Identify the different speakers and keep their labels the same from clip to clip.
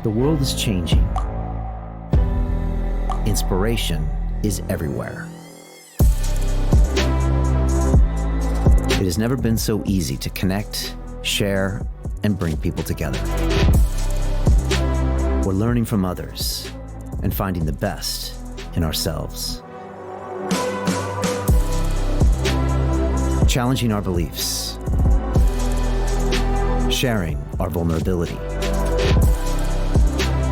Speaker 1: The world is changing. Inspiration is everywhere. It has never been so easy to connect, share, and bring people together. We're learning from others and finding the best in ourselves. Challenging our beliefs. Sharing our vulnerability.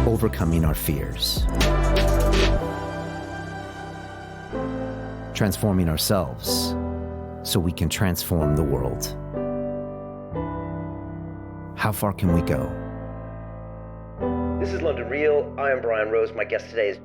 Speaker 1: Overcoming our fears. Transforming ourselves so we can transform the world. How far can we go?
Speaker 2: This is London Real. I am Brian Rose. My guest today is...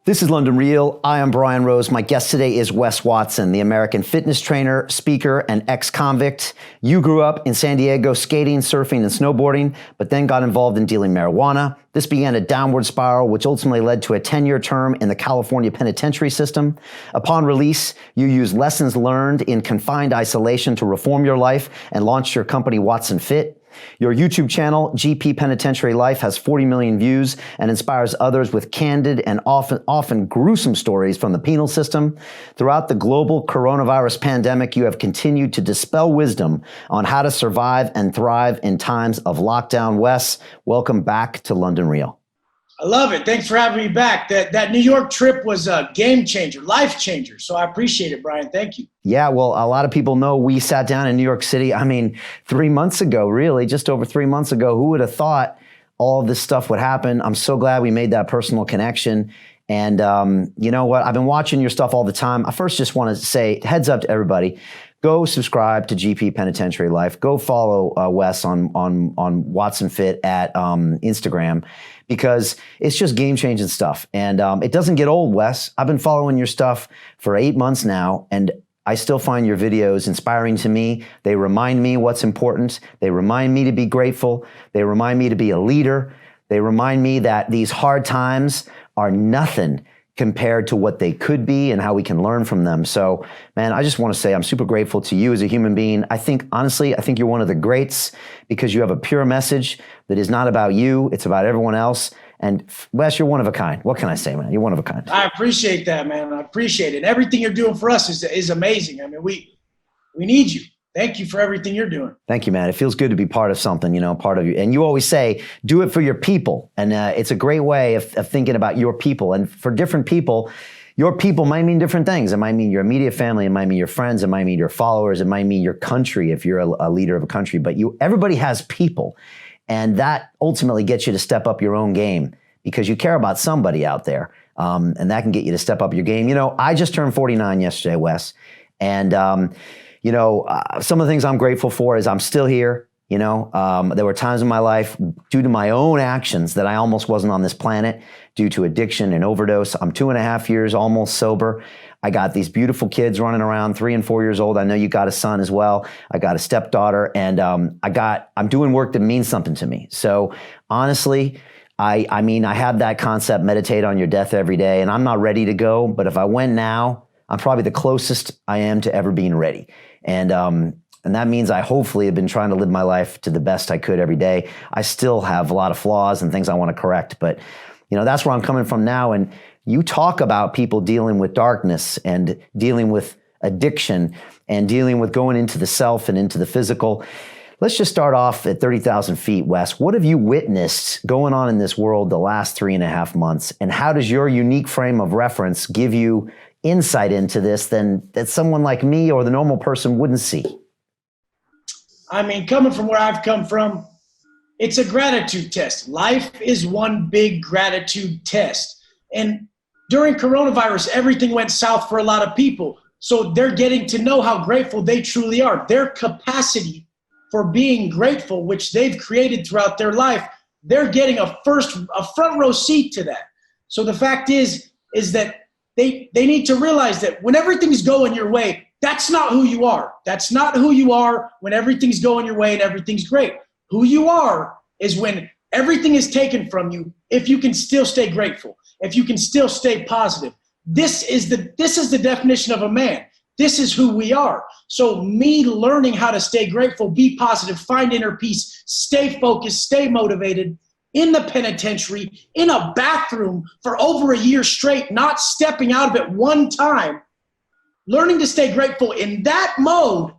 Speaker 2: This is London Real. I am Brian Rose. My guest today is Wes Watson, the American fitness trainer, speaker, and ex-convict. You grew up in San Diego skating, surfing, and snowboarding, but then got involved in dealing marijuana. This began a downward spiral, which ultimately led to a 10-year term in the California penitentiary system. Upon release, you used lessons learned in confined isolation to reform your life and launched your company, Watson Fit. Your YouTube channel, GP Penitentiary Life, has 40 million views and inspires others with candid and often gruesome stories from the penal system. Throughout the global coronavirus pandemic, you have continued to dispel wisdom on how to survive and thrive in times of lockdown. Wes, welcome back to London Real.
Speaker 3: I love it. Thanks for having me back. That New York trip was a game changer, life changer. So I appreciate it, Brian. Thank you.
Speaker 1: Yeah, well, a lot of people know we sat down in New York City. 3 months ago, really, just over 3 months ago. Who would have thought all of this stuff would happen? I'm so glad we made that personal connection. And you know what? I've been watching your stuff all the time. I first just want to say heads up to everybody. Go subscribe to GP Penitentiary Life. Go follow Wes on Watson Fit at Instagram, because it's just game-changing stuff. And it doesn't get old, Wes. I've been following your stuff for 8 months now, and I still find your videos inspiring to me. They remind me what's important. They remind me to be grateful. They remind me to be a leader. They remind me that these hard times are nothing compared to what they could be and how we can learn from them. So, man, I just want to say I'm super grateful to you as a human being. Honestly, I think you're one of the greats because you have a pure message that is not about you. It's about everyone else. And Wes, you're one of a kind. What can I say, man? You're one of a kind.
Speaker 3: I appreciate that, man. I appreciate it. And everything you're doing for us is amazing. We need you. Thank you for everything you're doing.
Speaker 1: Thank you, man. It feels good to be part of something, part of you. And you always say, do it for your people. And it's a great way of thinking about your people. And for different people, your people might mean different things. It might mean your immediate family. It might mean your friends. It might mean your followers. It might mean your country if you're a leader of a country. But everybody has people. And that ultimately gets you to step up your own game because you care about somebody out there. And that can get you to step up your game. I just turned 49 yesterday, Wes. And some of the things I'm grateful for is I'm still here. There were times in my life due to my own actions that I almost wasn't on this planet due to addiction and overdose. I'm 2.5 years almost sober. I got these beautiful kids running around, 3 and 4 years old. I know you got a son as well. I got a stepdaughter, and I'm doing work that means something to me. So honestly, I have that concept, meditate on your death every day, and I'm not ready to go. But if I went now, I'm probably the closest I am to ever being ready. And that means I hopefully have been trying to live my life to the best I could every day. I still have a lot of flaws and things I want to correct, but that's where I'm coming from now. And you talk about people dealing with darkness and dealing with addiction and dealing with going into the self and into the physical. Let's just start off at 30,000 feet, Wes. What have you witnessed going on in this world the last 3.5 months? And how does your unique frame of reference give you insight into this that someone like me or the normal person wouldn't see?
Speaker 3: Coming from where I've come from, it's a gratitude test. Life is one big gratitude test. And during coronavirus, everything went south for a lot of people. So they're getting to know how grateful they truly are. Their capacity for being grateful, which they've created throughout their life, they're getting a front row seat to that. So the fact is that they need to realize that when everything's going your way, that's not who you are. That's not who you are when everything's going your way and everything's great. Who you are is when everything is taken from you, if you can still stay grateful, if you can still stay positive. This is the definition of a man. This is who we are. So me learning how to stay grateful, be positive, find inner peace, stay focused, stay motivated in the penitentiary, in a bathroom for over a year straight, not stepping out of it one time, learning to stay grateful in that mode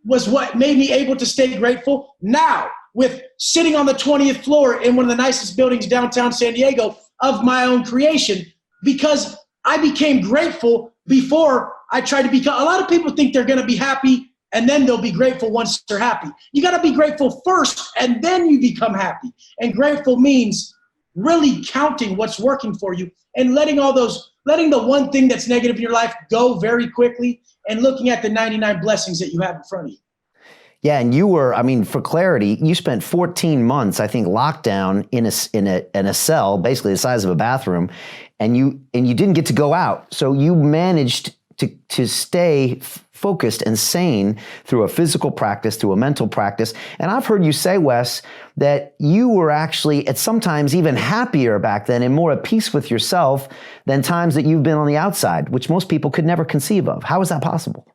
Speaker 3: was what made me able to stay grateful now with sitting on the 20th floor in one of the nicest buildings downtown San Diego of my own creation, because I became grateful before I tried to become. A lot of people think they're going to be happy and then they'll be grateful once they're happy. You got to be grateful first and then you become happy. And grateful means really counting what's working for you and letting the one thing that's negative in your life go very quickly and looking at the 99 blessings that you have in front of you.
Speaker 1: Yeah, and you were, I mean, for clarity, you spent 14 months, I think, locked down in a cell, basically the size of a bathroom, and you didn't get to go out. So you managed to stay focused and sane through a physical practice, through a mental practice. And I've heard you say, Wes, that you were actually at sometimes even happier back then and more at peace with yourself than times that you've been on the outside, which most people could never conceive of. How is that possible?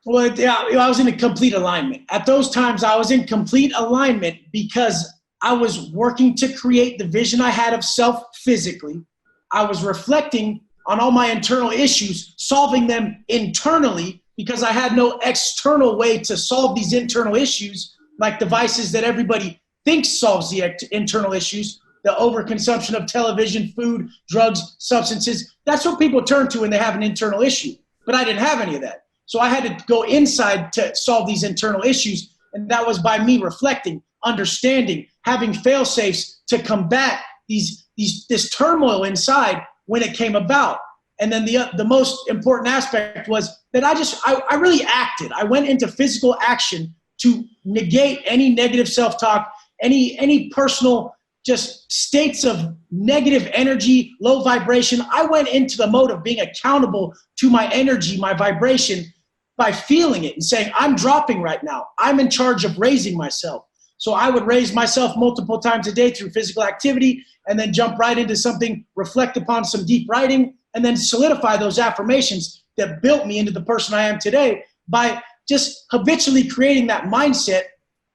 Speaker 3: Well, yeah, I was in a complete alignment. At those times, I was in complete alignment because I was working to create the vision I had of self physically. I was reflecting on all my internal issues, solving them internally because I had no external way to solve these internal issues, like devices that everybody thinks solves the internal issues, the overconsumption of television, food, drugs, substances. That's what people turn to when they have an internal issue. But I didn't have any of that. So I had to go inside to solve these internal issues. And that was by me reflecting, understanding, having fail safes to combat this turmoil inside when it came about. And then the most important aspect was that I really acted. I went into physical action to negate any negative self-talk, any personal just states of negative energy, low vibration. I went into the mode of being accountable to my energy, my vibration, by feeling it and saying, I'm dropping right now. I'm in charge of raising myself. So I would raise myself multiple times a day through physical activity and then jump right into something, reflect upon some deep writing, and then solidify those affirmations that built me into the person I am today by just habitually creating that mindset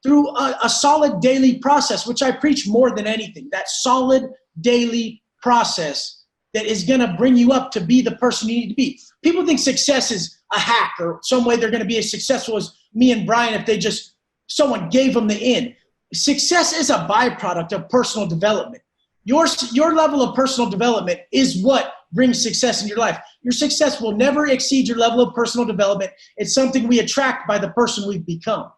Speaker 3: through a solid daily process, which I preach more than anything, that solid daily process that is going to bring you up to be the person you need to be. People think success is a hack or some way they're going to be as successful as me and Brian if someone gave them the in. Success is a byproduct of personal development. Your level of personal development is what brings success in your life. Your success will never exceed your level of personal development. It's something we attract by the person we've become.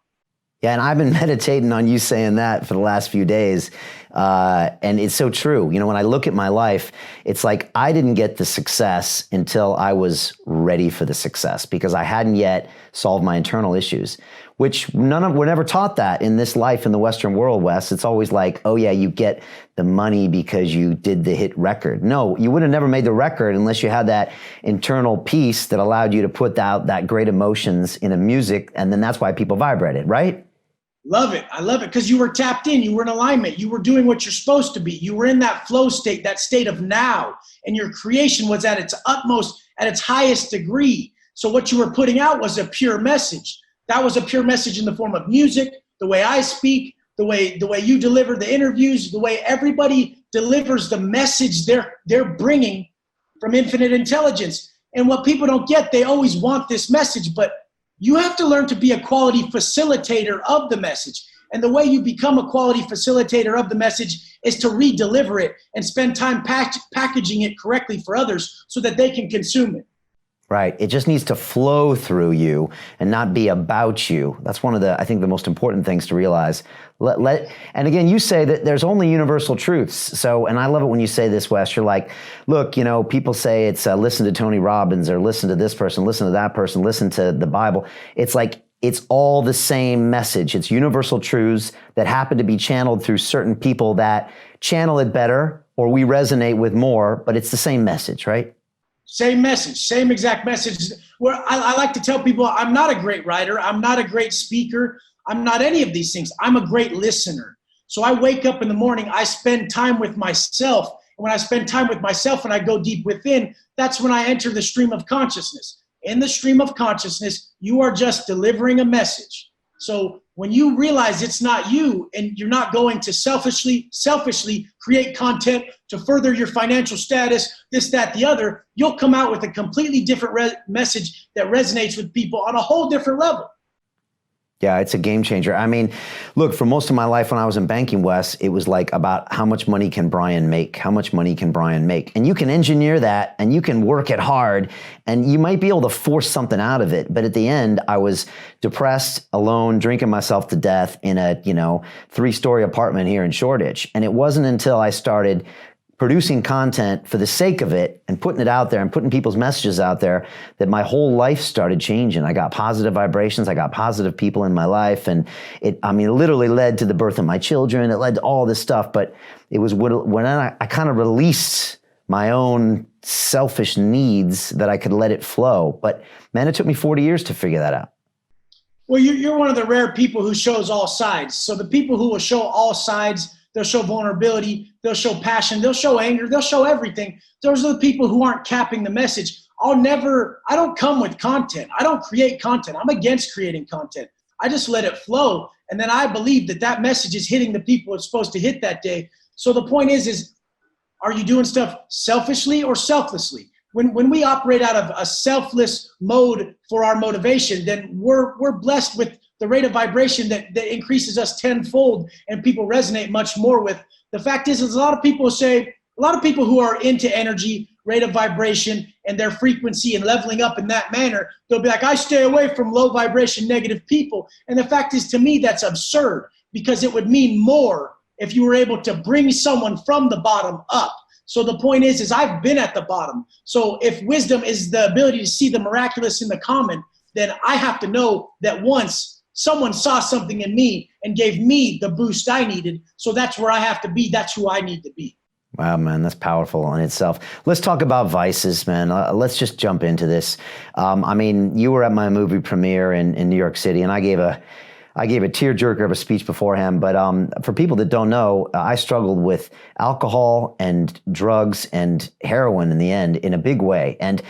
Speaker 1: Yeah, and I've been meditating on you saying that for the last few days. And it's so true. You know, when I look at my life, it's like I didn't get the success until I was ready for the success because I hadn't yet solved my internal issues, which we're never taught that in this life in the Western world, Wes. It's always like, oh yeah, you get the money because you did the hit record. No, you would have never made the record unless you had that internal peace that allowed you to put out that great emotions in a music. And then that's why people vibrated, right?
Speaker 3: Love it. I love it because you were tapped in. You were in alignment. You were doing what you're supposed to be. You were in that flow state, that state of now. And your creation was at its utmost, at its highest degree. So what you were putting out was a pure message. That was a pure message in the form of music, the way I speak, the way you deliver the interviews, the way everybody delivers the message they're bringing from infinite intelligence. And what people don't get, they always want this message, but you have to learn to be a quality facilitator of the message. And the way you become a quality facilitator of the message is to re-deliver it and spend time packaging it correctly for others so that they can consume it.
Speaker 1: Right. It just needs to flow through you and not be about you. That's one of the, I think, the most important things to realize. And again, you say that there's only universal truths. So, and I love it when you say this, Wes, you're like, look, you know, people say it's listen to Tony Robbins or listen to this person, listen to that person, listen to the Bible. It's like, it's all the same message. It's universal truths that happen to be channeled through certain people that channel it better or we resonate with more, but it's the same message, right?
Speaker 3: Same message, same exact message. Where I like to tell people, I'm not a great writer. I'm not a great speaker. I'm not any of these things. I'm a great listener. So I wake up in the morning, I spend time with myself. And when I spend time with myself and I go deep within, that's when I enter the stream of consciousness. in the stream of consciousness, you are just delivering a message. So when you realize it's not you and you're not going to selfishly create content to further your financial status, this, that, the other, you'll come out with a completely different message that resonates with people on a whole different level.
Speaker 1: Yeah, it's a game changer. I mean, look, for most of my life when I was in banking, Wes, it was like about how much money can Brian make? How much money can Brian make? And you can engineer that and you can work it hard and you might be able to force something out of it. But at the end, I was depressed, alone, drinking myself to death in a, 3-story apartment here in Shoreditch. And it wasn't until I started producing content for the sake of it and putting it out there and putting people's messages out there that my whole life started changing. I got positive vibrations. I got positive people in my life. And it literally led to the birth of my children. It led to all this stuff. But it was when I kind of released my own selfish needs that I could let it flow. But man, it took me 40 years to figure that out.
Speaker 3: Well, you're one of the rare people who shows all sides. So the people who will show all sides, they'll show vulnerability, they'll show passion, they'll show anger, they'll show everything. Those are the people who aren't capping the message. I don't come with content. I don't create content. I'm against creating content. I just let it flow. And then I believe that message is hitting the people it's supposed to hit that day. So the point is are you doing stuff selfishly or selflessly? When we operate out of a selfless mode for our motivation, then we're blessed with the rate of vibration that increases us tenfold and people resonate much more with. The fact is a lot of people who are into energy, rate of vibration, and their frequency and leveling up in that manner, they'll be like, I stay away from low vibration, negative people. And the fact is, to me, that's absurd because it would mean more if you were able to bring someone from the bottom up. So the point is I've been at the bottom. So if wisdom is the ability to see the miraculous in the common, then I have to know that once someone saw something in me and gave me the boost I needed. So that's where I have to be. That's who I need to be.
Speaker 1: Wow, man, that's powerful in itself. Let's talk about vices, man. Let's just jump into this. You were at my movie premiere in New York City, and I gave a tearjerker of a speech beforehand. But for people that don't know, I struggled with alcohol and drugs and heroin in the end in a big way. And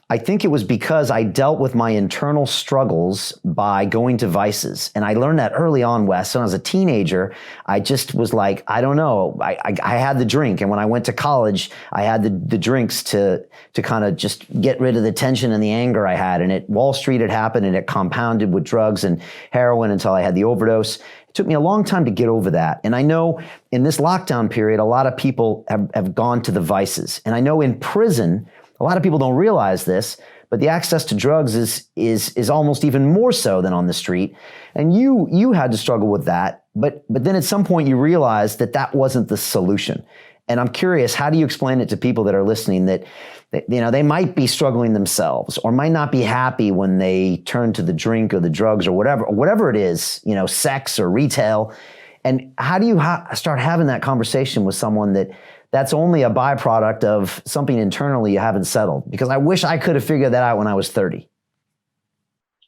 Speaker 1: I think it was because I dealt with my internal struggles by going to vices. And I learned that early on, Wes. When I was a teenager, I just was like, I don't know. I had the drink. And when I went to college, I had the drinks to kind of just get rid of the tension and the anger I had. And Wall Street had happened and it compounded with drugs and heroin until I had the overdose. It took me a long time to get over that. And I know in this lockdown period, a lot of people have gone to the vices. And I know in prison, a lot of people don't realize this, but the access to drugs is almost even more so than on the street. And you had to struggle with that. But then at some point you realized that wasn't the solution. And I'm curious, how do you explain it to people that are listening that they might be struggling themselves or might not be happy when they turn to the drink or the drugs or whatever it is, sex or retail. And how do you start having that conversation with someone that's only a byproduct of something internally you haven't settled? Because I wish I could have figured that out when I was 30.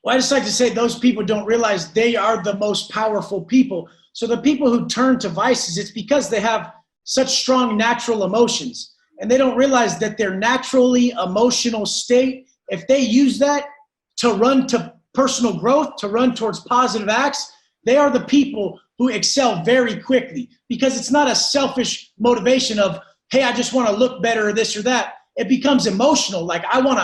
Speaker 3: Well, I just like to say those people don't realize they are the most powerful people. So the people who turn to vices, it's because they have such strong natural emotions. And they don't realize that their naturally emotional state, if they use that to run to personal growth, to run towards positive acts, they are the people who excel very quickly, because it's not a selfish motivation of, hey, I just want to look better or this or that. It becomes emotional. Like I want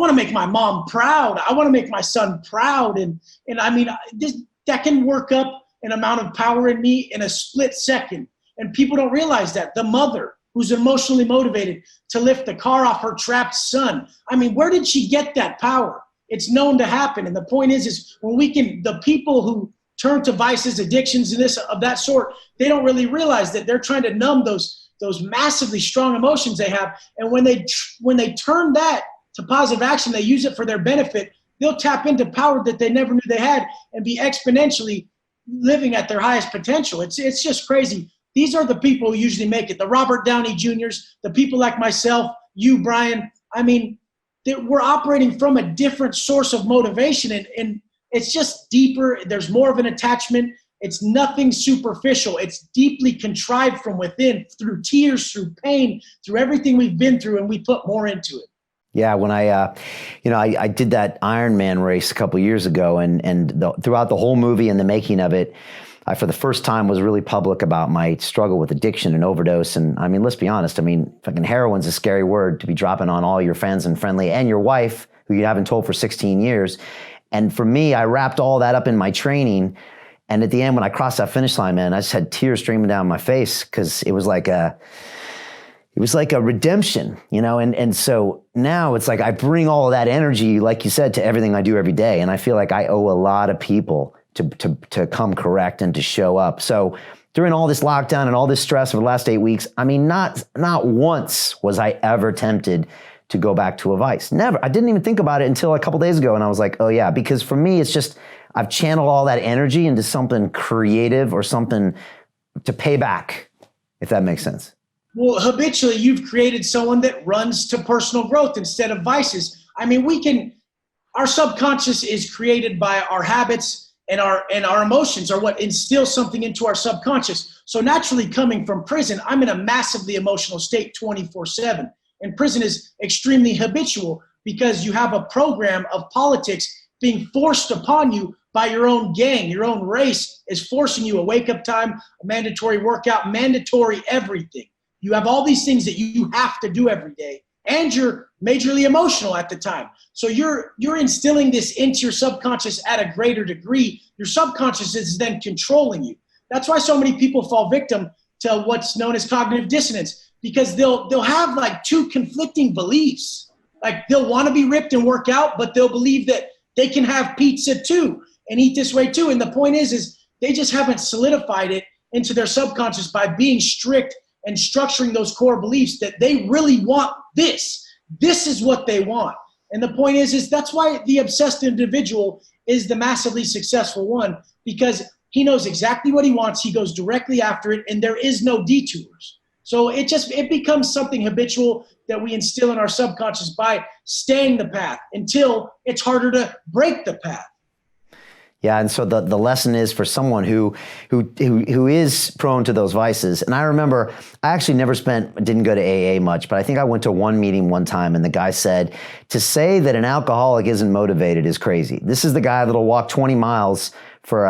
Speaker 3: to make my mom proud. I want to make my son proud. And that can work up an amount of power in me in a split second. And people don't realize that. The mother who's emotionally motivated to lift the car off her trapped son. Where did she get that power? It's known to happen. And the point is when the people who turn to vices, addictions, and of that sort, they don't really realize that they're trying to numb those massively strong emotions they have. And when they turn that to positive action, they use it for their benefit, they'll tap into power that they never knew they had and be exponentially living at their highest potential. It's just crazy. These are the people who usually make it. The Robert Downey Jr.'s, the people like myself, you, Brian. We're operating from a different source of motivation, and it's just deeper. There's more of an attachment. It's nothing superficial. It's deeply contrived from within through tears, through pain, through everything we've been through, and we put more into it.
Speaker 1: Yeah, when I did that Ironman race a couple years ago, and throughout the whole movie and the making of it, I, for the first time, was really public about my struggle with addiction and overdose. And I mean, let's be honest. I mean, fucking heroin's a scary word to be dropping on all your friends and friendly and your wife, who you haven't told for 16 years. And for me, I wrapped all that up in my training. And at the end, when I crossed that finish line, man, I just had tears streaming down my face, because it was like a redemption, and so now it's like I bring all of that energy, like you said, to everything I do every day. And I feel like I owe a lot of people to come correct and to show up. So during all this lockdown and all this stress over the last 8 weeks, I mean, not once was I ever tempted to go back to a vice. Never. I didn't even think about it until a couple days ago. And I was like, oh yeah, because for me, it's just, I've channeled all that energy into something creative or something to pay back, if that makes sense.
Speaker 3: Well, habitually, you've created someone that runs to personal growth instead of vices. I mean, our subconscious is created by our habits, and our emotions are what instill something into our subconscious. So naturally, coming from prison, I'm in a massively emotional state 24/7. And prison is extremely habitual, because you have a program of politics being forced upon you by your own gang. Your own race is forcing you a wake-up time, a mandatory workout, mandatory everything. You have all these things that you have to do every day, and you're majorly emotional at the time. So you're instilling this into your subconscious at a greater degree. Your subconscious is then controlling you. That's why so many people fall victim to what's known as cognitive dissonance, because they'll have like two conflicting beliefs. Like, they'll want to be ripped and work out, but they'll believe that they can have pizza too and eat this way too. And the point is they just haven't solidified it into their subconscious by being strict and structuring those core beliefs that they really want this. This is what they want. And the point is that's why the obsessed individual is the massively successful one, because he knows exactly what he wants. He goes directly after it, and there is no detours. So it becomes something habitual that we instill in our subconscious by staying the path until it's harder to break the path.
Speaker 1: Yeah, and so the lesson is for someone who is prone to those vices. And I remember I actually didn't go to AA much, but I think I went to one meeting one time, and the guy said, to say that an alcoholic isn't motivated is crazy. This is the guy that'll walk 20 miles for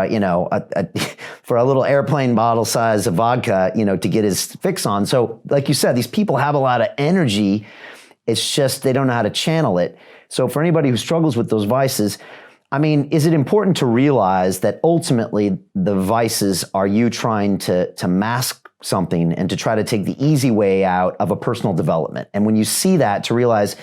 Speaker 1: for a little airplane bottle size of vodka, to get his fix on. So like you said, these people have a lot of energy. It's just they don't know how to channel it. So for anybody who struggles with those vices, I mean, is it important to realize that ultimately the vices are you trying to mask something and to try to take the easy way out of a personal development? And when you see that, to realize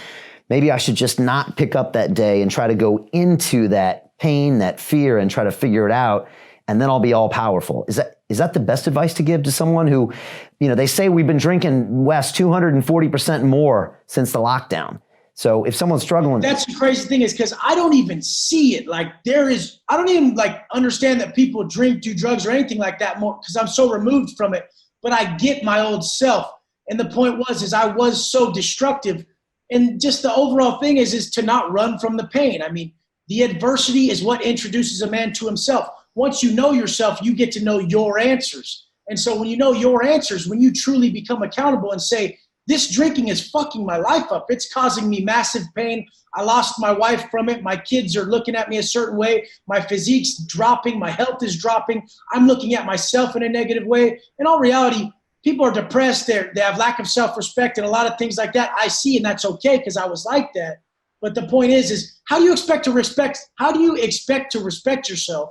Speaker 1: maybe I should just not pick up that day and try to go into that pain, that fear, and try to figure it out, and then I'll be all powerful. Is that the best advice to give to someone who, they say we've been drinking, Wes, 240% more since the lockdown. So if someone's struggling.
Speaker 3: That's the crazy thing, is because I don't even see it. Like, I don't even understand that people drink, do drugs or anything like that more, because I'm so removed from it. But I get my old self. And the point is I was so destructive. And just the overall thing is to not run from the pain. I mean, the adversity is what introduces a man to himself. Once you know yourself, you get to know your answers. And so when you know your answers, when you truly become accountable and say, this drinking is fucking my life up. It's causing me massive pain. I lost my wife from it. My kids are looking at me a certain way. My physique's dropping. My health is dropping. I'm looking at myself in a negative way. In all reality, people are depressed. They have lack of self-respect and a lot of things like that. I see, and that's okay because I was like that. But the point is how do you expect to respect yourself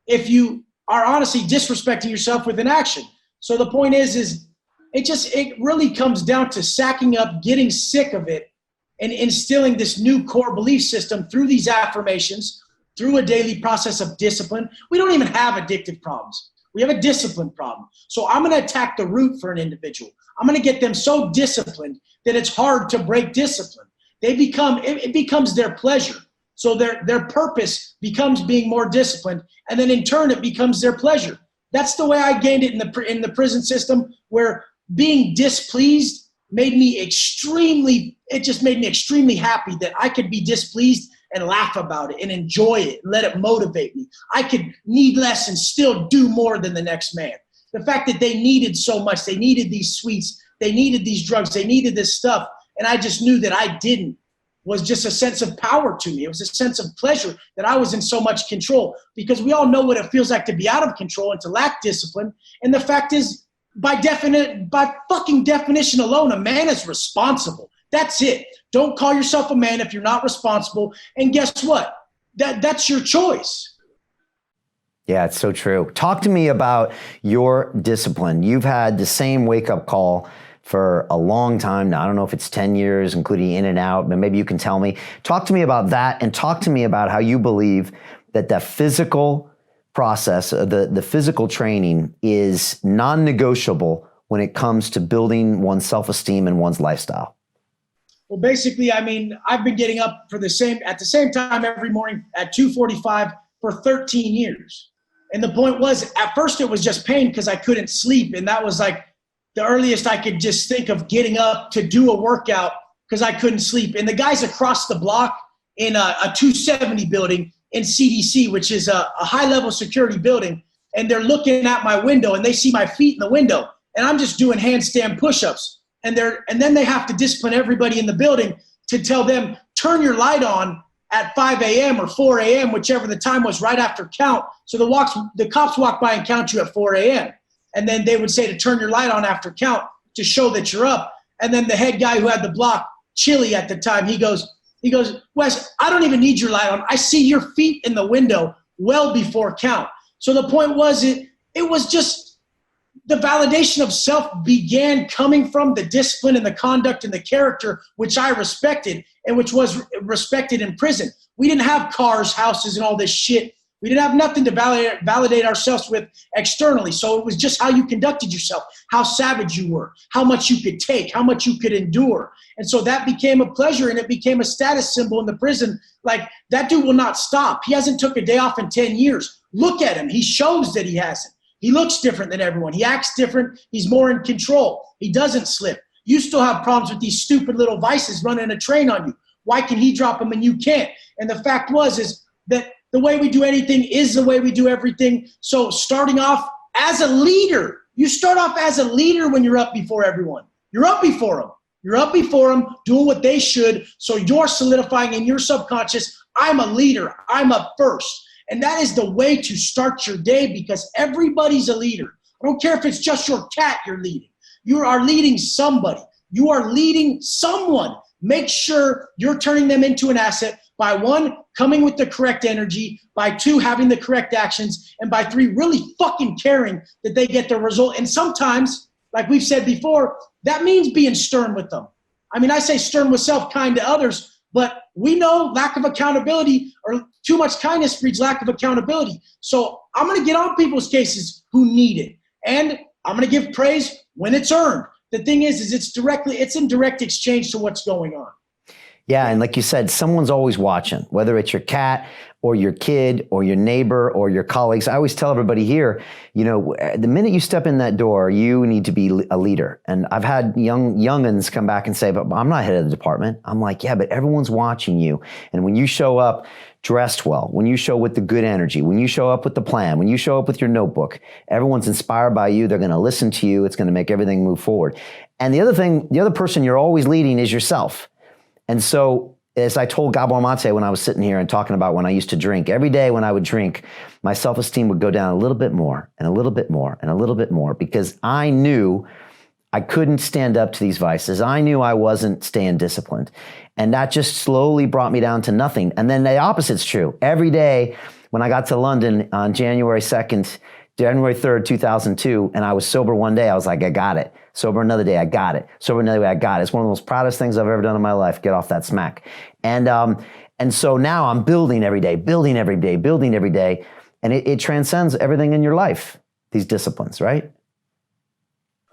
Speaker 3: if you are honestly disrespecting yourself with an action? So the point is it really comes down to sacking up, getting sick of it, and instilling this new core belief system through these affirmations, through a daily process of discipline. We don't even have addictive problems. We have a discipline problem. So I'm going to attack the root for an individual. I'm going to get them so disciplined that it's hard to break discipline. It becomes their pleasure. So their purpose becomes being more disciplined, and then in turn it becomes their pleasure. That's the way I gained it in the prison system, where being displeased made me extremely happy that I could be displeased and laugh about it and enjoy it and let it motivate me. I could need less and still do more than the next man. The fact that they needed so much, they needed these sweets, they needed these drugs, they needed this stuff, and I just knew that I didn't. was just a sense of power to me. It was a sense of pleasure that I was in so much control, because we all know what it feels like to be out of control and to lack discipline. And the fact is, by fucking definition alone, a man is responsible. That's it. Don't call yourself a man if you're not responsible. And guess what? That's your choice.
Speaker 2: Yeah, it's so true. Talk to me about your discipline. You've had the same wake-up call for a long time now. I don't know if it's 10 years, including in and out, but maybe you can tell me. Talk to me about that, and talk to me about how you believe that the physical process, the physical training is non-negotiable when it comes to building one's self-esteem and one's lifestyle.
Speaker 3: Well, basically, I mean, I've been getting up at the same time every morning at 2:45 for 13 years. And the point was, at first it was just pain because I couldn't sleep. And that was like the earliest I could just think of getting up to do a workout because I couldn't sleep. And the guys across the block in a 270 building in CDC, which is a high-level security building, and they're looking at my window and they see my feet in the window. And I'm just doing handstand push-ups. And then they have to discipline everybody in the building to tell them, turn your light on at 5 a.m. or 4 a.m., whichever the time was, right after count. So the cops walk by and count you at 4 a.m. And then they would say to turn your light on after count to show that you're up. And then the head guy who had the block, Chili at the time, he goes, Wes, I don't even need your light on. I see your feet in the window well before count. So the point was, it was just, the validation of self began coming from the discipline and the conduct and the character, which I respected and which was respected in prison. We didn't have cars, houses, and all this shit. We didn't have nothing to validate ourselves with externally. So it was just how you conducted yourself, how savage you were, how much you could take, how much you could endure. And so that became a pleasure, and it became a status symbol in the prison. Like, that dude will not stop. He hasn't took a day off in 10 years. Look at him. He shows that he hasn't. He looks different than everyone. He acts different. He's more in control. He doesn't slip. You still have problems with these stupid little vices running a train on you. Why can he drop them and you can't? And the fact is that the way we do anything is the way we do everything. So starting off as a leader, you start off as a leader when you're up before everyone. You're up before them. You're up before them doing what they should. So you're solidifying in your subconscious, I'm a leader. I'm up first. And that is the way to start your day, because everybody's a leader. I don't care if it's just your cat you're leading. You are leading somebody. You are leading someone. Make sure you're turning them into an asset by 1, coming with the correct energy, by 2, having the correct actions, and by 3, really fucking caring that they get the result. And sometimes, like we've said before, that means being stern with them. I mean, I say stern with self, kind to others, but we know lack of accountability or too much kindness breeds lack of accountability. So I'm going to get on people's cases who need it. And I'm going to give praise when it's earned. The thing is it's in direct exchange to what's going on.
Speaker 2: Yeah, and like you said, someone's always watching, whether it's your cat or your kid or your neighbor or your colleagues. I always tell everybody here, the minute you step in that door, you need to be a leader. And I've had youngins come back and say, but I'm not head of the department. I'm like, yeah, but everyone's watching you. And when you show up dressed well, when you show with the good energy, when you show up with the plan, when you show up with your notebook, everyone's inspired by you. They're going to listen to you. It's going to make everything move forward. And the other person you're always leading is yourself. And so, as I told Gabor Mate when I was sitting here and talking about when I used to drink, every day when I would drink, my self-esteem would go down a little bit more and a little bit more and a little bit more, because I knew I couldn't stand up to these vices. I knew I wasn't staying disciplined. And that just slowly brought me down to nothing. And then the opposite's true. Every day when I got to London on January 3rd, 2002, and I was sober one day, I was like, I got it. Sober another day, I got it. Sober another day, I got it. It's one of the most proudest things I've ever done in my life, get off that smack. And so now I'm building every day. And it transcends everything in your life, these disciplines, right?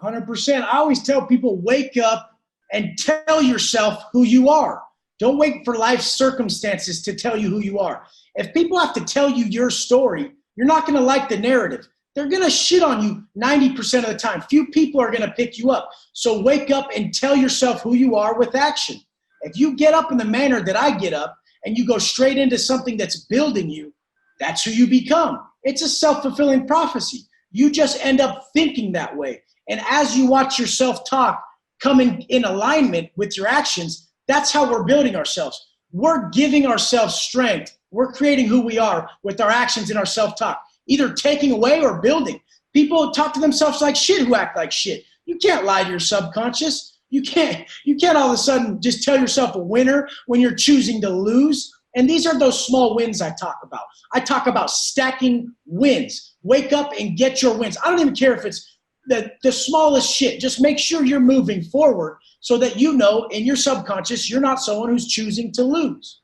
Speaker 3: 100%. I always tell people, wake up and tell yourself who you are. Don't wait for life's circumstances to tell you who you are. If people have to tell you your story, you're not going to like the narrative. They're going to shit on you 90% of the time. Few people are going to pick you up. So wake up and tell yourself who you are with action. If you get up in the manner that I get up and you go straight into something that's building you, that's who you become. It's a self-fulfilling prophecy. You just end up thinking that way. And as you watch yourself talk come in alignment with your actions, That's how we're building ourselves. We're giving ourselves strength. We're creating who we are with our actions and our self-talk, either taking away or building. People talk to themselves like shit who act like shit. You can't lie to your subconscious. You can't all of a sudden just tell yourself a winner when you're choosing to lose. And these are those small wins I talk about. I talk about stacking wins. Wake up and get your wins. I don't even care if it's the smallest shit. Just make sure you're moving forward so that you know in your subconscious you're not someone who's choosing to lose.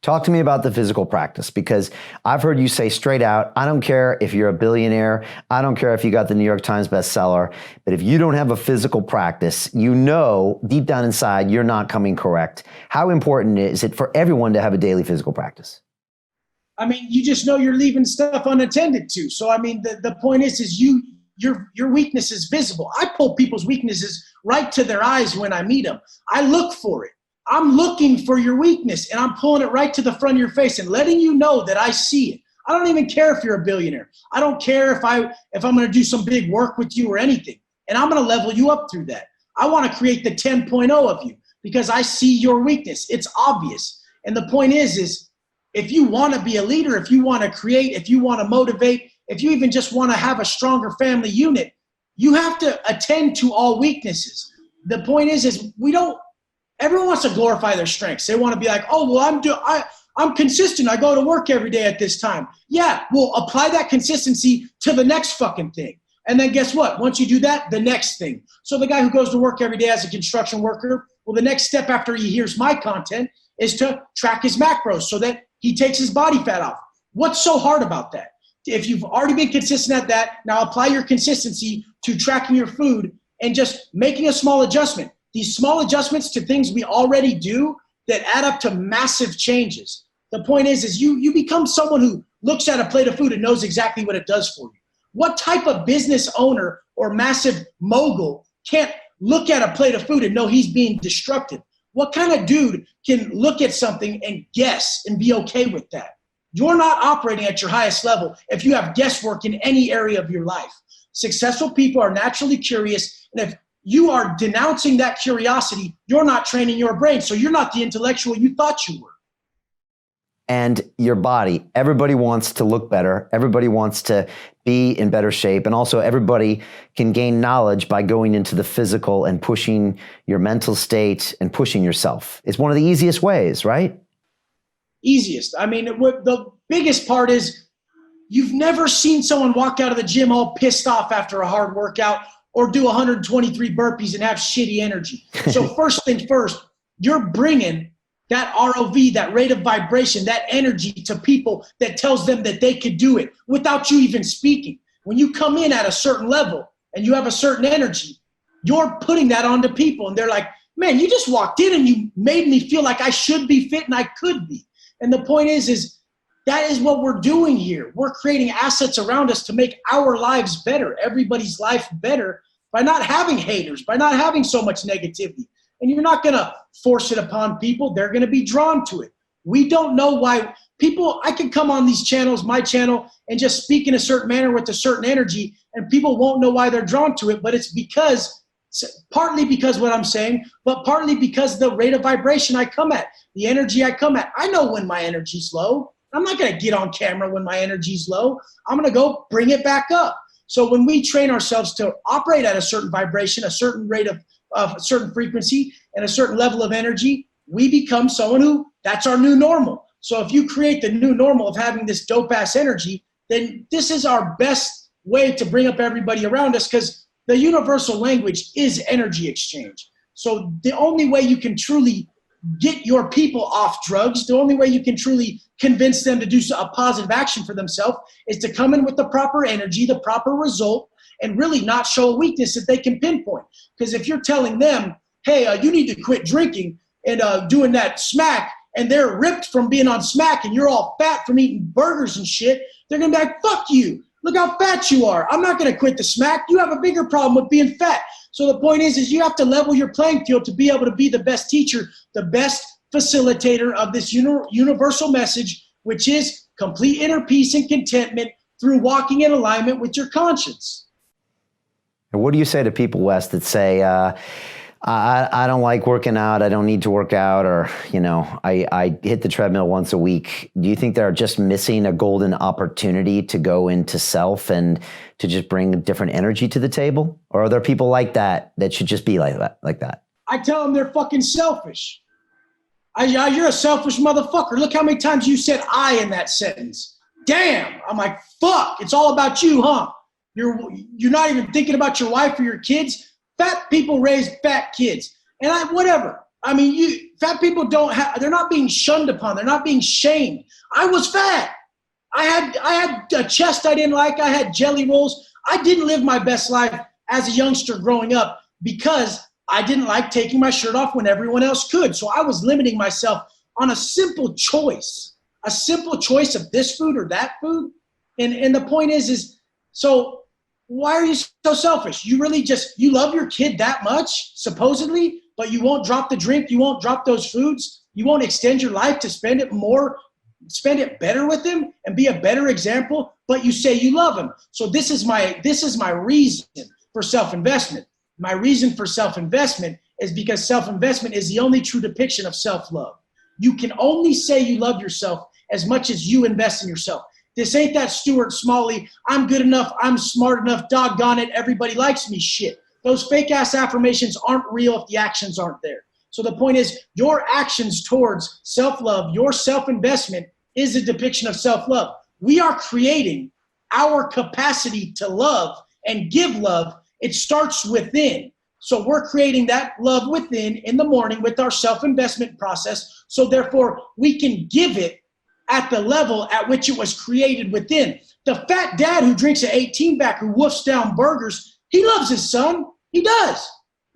Speaker 1: Talk to me about the physical practice, because I've heard you say straight out, I don't care if you're a billionaire, I don't care if you got the New York Times bestseller, but if you don't have a physical practice, you know deep down inside you're not coming correct. How important is it for everyone to have a daily physical practice?
Speaker 3: I mean, you just know you're leaving stuff unattended to. So, I mean, the point is your weakness is visible. I pull people's weaknesses right to their eyes when I meet them. I look for it. I'm looking for your weakness, and I'm pulling it right to the front of your face and letting you know that I see it. I don't even care if you're a billionaire. I don't care if I'm going to do some big work with you or anything. And I'm going to level you up through that. I want to create the 10.0 of you because I see your weakness. It's obvious. And the point is if you want to be a leader, if you want to create, if you want to motivate, if you even just want to have a stronger family unit, you have to attend to all weaknesses. The point is everyone wants to glorify their strengths. They want to be like, oh, well, I'm consistent. I go to work every day at this time. Yeah, well, apply that consistency to the next fucking thing. And then guess what? Once you do that, the next thing. So the guy who goes to work every day as a construction worker, well, the next step after he hears my content is to track his macros so that he takes his body fat off. What's so hard about that? If you've already been consistent at that, now apply your consistency to tracking your food and just making a small adjustment. These small adjustments to things we already do that add up to massive changes. The point is you become someone who looks at a plate of food and knows exactly what it does for you. What type of business owner or massive mogul can't look at a plate of food and know he's being destructive? What kind of dude can look at something and guess and be okay with that? You're not operating at your highest level if you have guesswork in any area of your life. Successful people are naturally curious, and if you are denouncing that curiosity, you're not training your brain, so you're not the intellectual you thought you were.
Speaker 1: And your body, everybody wants to look better. Everybody wants to be in better shape. And also everybody can gain knowledge by going into the physical and pushing your mental state and pushing yourself. It's one of the easiest ways, right?
Speaker 3: Easiest. I mean, the biggest part is you've never seen someone walk out of the gym all pissed off after a hard workout or do 123 burpees and have shitty energy. So first thing first, you're bringing that ROV, that rate of vibration, that energy to people that tells them that they could do it without you even speaking. When you come in at a certain level and you have a certain energy, you're putting that onto people. And they're like, man, you just walked in and you made me feel like I should be fit and I could be. And the point is that is what we're doing here. We're creating assets around us to make our lives better, everybody's life better, by not having haters, by not having so much negativity. And you're not going to force it upon people. They're going to be drawn to it. We don't know why people, I can come on these channels, my channel, and just speak in a certain manner with a certain energy, and people won't know why they're drawn to it. But it's partly because what I'm saying, but partly because the rate of vibration I come at, the energy I come at. I know when my energy's low. I'm not going to get on camera when my energy's low. I'm going to go bring it back up. So when we train ourselves to operate at a certain vibration, a certain rate of a certain frequency and a certain level of energy, we become someone who, that's our new normal. So if you create the new normal of having this dope ass energy, then this is our best way to bring up everybody around us, because the universal language is energy exchange. So the only way you can truly get your people off drugs, the only way you can truly convince them to do a positive action for themselves is to come in with the proper energy, the proper result, and really not show a weakness that they can pinpoint. Because if you're telling them, hey, you need to quit drinking and doing that smack, and they're ripped from being on smack and you're all fat from eating burgers and shit, they're going to be like, fuck you. Look how fat you are. I'm not going to quit the smack. You have a bigger problem with being fat. So the point is you have to level your playing field to be able to be the best teacher, the best facilitator of this universal message, which is complete inner peace and contentment through walking in alignment with your conscience.
Speaker 1: And what do you say to people, Wes, that say, I don't like working out. I don't need to work out, or, I hit the treadmill once a week. Do you think they're just missing a golden opportunity to go into self and to just bring different energy to the table? Or are there people like that should just be like that?
Speaker 3: I tell them they're fucking selfish. You're a selfish motherfucker. Look how many times you said I in that sentence. Damn. I'm like, fuck, it's all about you, huh? You're not even thinking about your wife or your kids. Fat people raise fat kids. And whatever. I mean, fat people they're not being shunned upon. They're not being shamed. I was fat. I had a chest I didn't like. I had jelly rolls. I didn't live my best life as a youngster growing up because I didn't like taking my shirt off when everyone else could. So I was limiting myself on a simple choice of this food or that food. And the point is so why are you so selfish? You really you love your kid that much, supposedly, but you won't drop the drink. You won't drop those foods. You won't extend your life to spend it better with him and be a better example, but you say you love him. So this is my reason for self-investment. My reason for self-investment is because self-investment is the only true depiction of self-love. You can only say you love yourself as much as you invest in yourself. This ain't that Stuart Smalley, I'm good enough, I'm smart enough, doggone it, everybody likes me shit. Those fake-ass affirmations aren't real if the actions aren't there. So the point is, your actions towards self-love, your self-investment is a depiction of self-love. We are creating our capacity to love and give love. It starts within. So we're creating that love within in the morning with our self-investment process. So therefore, we can give it at the level at which it was created within. The fat dad who drinks an 18-pack, who woofs down burgers, he loves his son. He does.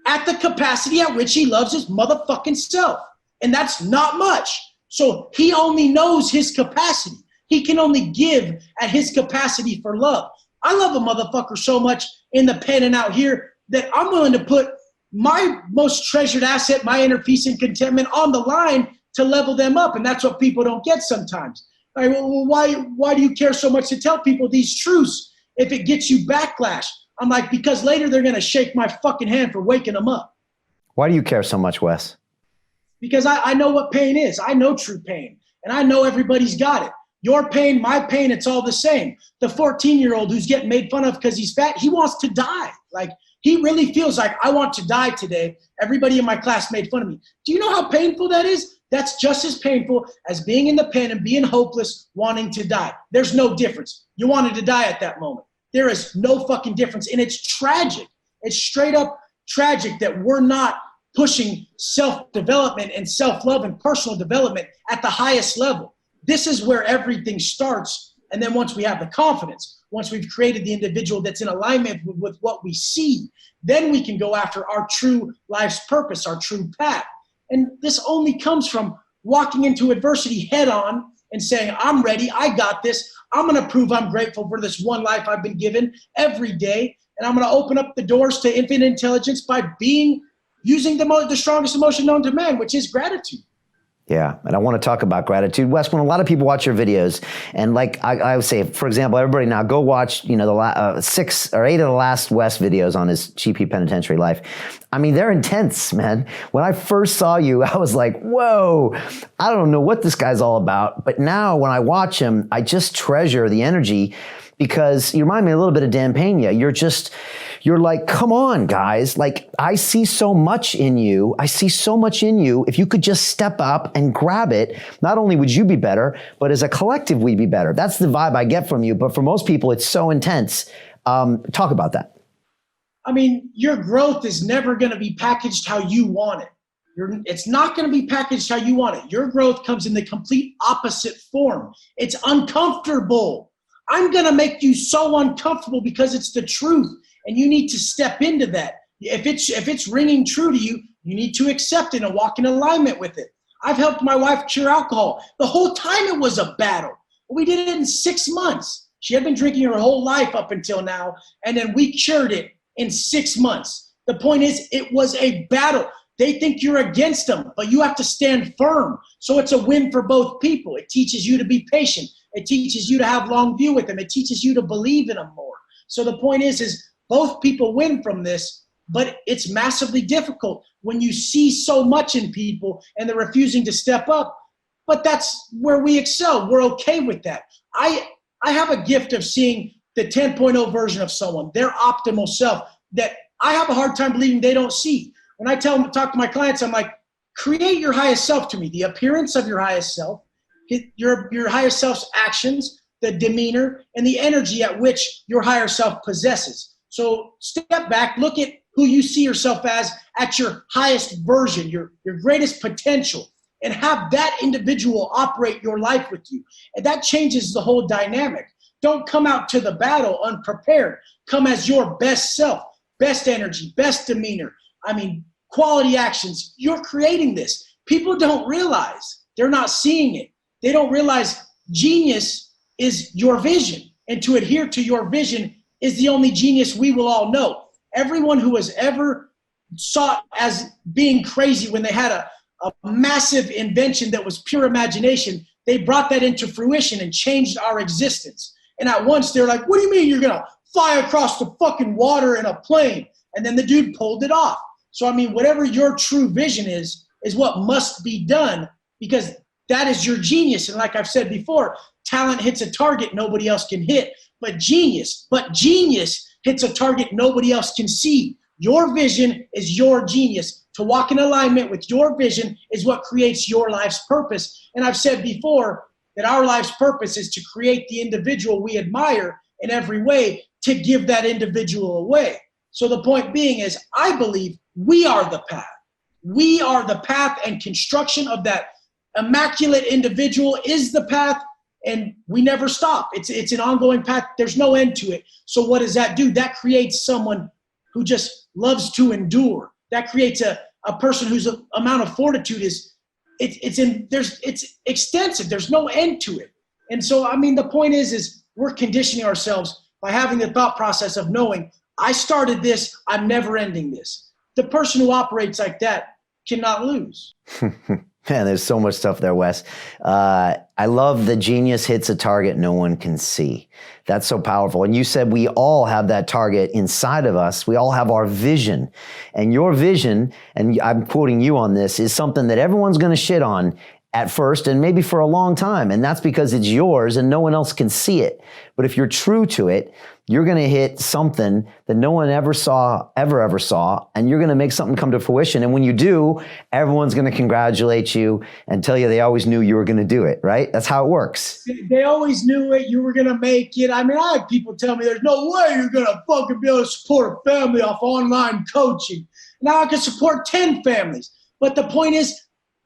Speaker 3: At the capacity at which he loves his motherfucking self. And that's not much. So he only knows his capacity. He can only give at his capacity for love. I love a motherfucker so much in the pen and out here that I'm willing to put my most treasured asset, my inner peace and contentment, on the line to level them up. And that's what people don't get sometimes. All right, well, why do you care so much to tell people these truths if it gets you backlash? I'm like, because later they're going to shake my fucking hand for waking them up.
Speaker 1: Why do you care so much, Wes?
Speaker 3: Because I know what pain is. I know true pain. And I know everybody's got it. Your pain, my pain, it's all the same. The 14-year-old who's getting made fun of because he's fat, he wants to die. Like, he really feels like, I want to die today. Everybody in my class made fun of me. Do you know how painful that is? That's just as painful as being in the pen and being hopeless, wanting to die. There's no difference. You wanted to die at that moment. There is no fucking difference. And it's tragic. It's straight up tragic that we're not pushing self-development and self-love and personal development at the highest level. This is where everything starts. And then once we have the confidence, once we've created the individual that's in alignment with what we see, then we can go after our true life's purpose, our true path. And this only comes from walking into adversity head on and saying, I'm ready, I got this. I'm going to prove I'm grateful for this one life I've been given every day. And I'm going to open up the doors to infinite intelligence by using the strongest emotion known to man, which is gratitude.
Speaker 1: Yeah, and I want to talk about gratitude. Wes, when a lot of people watch your videos, and like I would say, for example, everybody now go watch, the 6 or 8 of the last Wes videos on his GP Penitentiary Life. I mean, they're intense, man. When I first saw you, I was like, whoa, I don't know what this guy's all about. But now when I watch him, I just treasure the energy because you remind me a little bit of Dan Pena. You're like, come on, guys. Like, I see so much in you. If you could just step up and grab it, not only would you be better, but as a collective, we'd be better. That's the vibe I get from you. But for most people, it's so intense. Talk about that.
Speaker 3: I mean, your growth is never going to be packaged how you want it. It's not going to be packaged how you want it. Your growth comes in the complete opposite form. It's uncomfortable. I'm going to make you so uncomfortable because it's the truth. And you need to step into that. If it's ringing true to you, you need to accept it and walk in alignment with it. I've helped my wife cure alcohol. The whole time it was a battle. We did it in 6 months. She had been drinking her whole life up until now, and then we cured it in 6 months. The point is, it was a battle. They think you're against them, but you have to stand firm. So it's a win for both people. It teaches you to be patient. It teaches you to have long view with them. It teaches you to believe in them more. So the point is both people win from this, but it's massively difficult when you see so much in people and they're refusing to step up. But that's where we excel. We're okay with that. I have a gift of seeing the 10.0 version of someone, their optimal self, that I have a hard time believing they don't see. When I talk to my clients, I'm like, create your highest self to me, the appearance of your highest self, your higher self's actions, the demeanor, and the energy at which your higher self possesses. So step back, look at who you see yourself as at your highest version, your greatest potential, and have that individual operate your life with you. And that changes the whole dynamic. Don't come out to the battle unprepared. Come as your best self, best energy, best demeanor. I mean, quality actions. You're creating this. People don't realize. They're not seeing it. They don't realize genius is your vision. And to adhere to your vision is the only genius we will all know. Everyone who has ever sought as being crazy when they had a massive invention that was pure imagination, they brought that into fruition and changed our existence. And at once they're like, what do you mean you're going to fly across the fucking water in a plane? And then the dude pulled it off. So, I mean, whatever your true vision is what must be done, because that is your genius. And like I've said before, talent hits a target nobody else can hit, but genius hits a target nobody else can see. Your vision is your genius. To walk in alignment with your vision is what creates your life's purpose. And I've said before that our life's purpose is to create the individual we admire in every way, to give that individual away. So the point being is, I believe we are the path. We are the path, and construction of that immaculate individual is the path, and we never stop. It's an ongoing path. There's no end to it. So what does that do? That creates someone who just loves to endure. That creates a person whose amount of fortitude is it's extensive. There's no end to it. And so, I mean, the point is we're conditioning ourselves by having the thought process of knowing, I started this, I'm never ending this. The person who operates like that cannot lose.
Speaker 1: Man, there's so much stuff there, Wes. I love the genius hits a target no one can see. That's so powerful. And you said we all have that target inside of us. We all have our vision. And your vision, and I'm quoting you on this, is something that everyone's going to shit on at first and maybe for a long time. And that's because it's yours and no one else can see it. But if you're true to it, you're going to hit something that no one ever saw, ever saw, and you're going to make something come to fruition. And when you do, everyone's going to congratulate you and tell you they always knew you were going to do it, right? That's how it works.
Speaker 3: They always knew it. You were going to make it. I mean, I had people tell me there's no way you're going to fucking be able to support a family off online coaching. Now I can support 10 families. But the point is,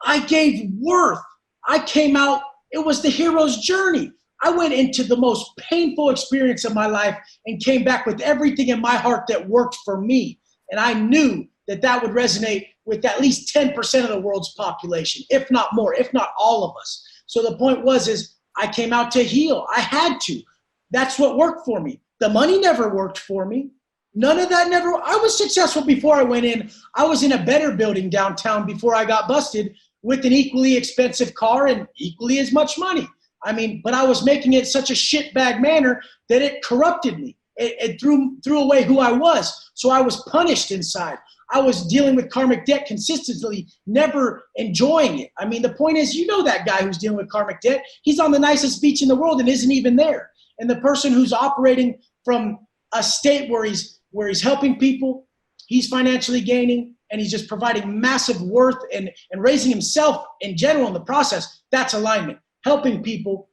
Speaker 3: I gave worth. I came out. It was the hero's journey. I went into the most painful experience of my life and came back with everything in my heart that worked for me. And I knew that that would resonate with at least 10% of the world's population, if not more, if not all of us. So the point is I came out to heal. I had to. That's what worked for me. The money never worked for me. None of that never. I was successful before I went in. I was in a better building downtown before I got busted with an equally expensive car and equally as much money. I mean, but I was making it such a shitbag manner that it corrupted me. It threw away who I was. So I was punished inside. I was dealing with karmic debt consistently, never enjoying it. I mean, the point is, you know that guy who's dealing with karmic debt, he's on the nicest beach in the world and isn't even there. And the person who's operating from a state where he's helping people, he's financially gaining, and he's just providing massive worth and raising himself in general in the process, that's alignment. Helping people,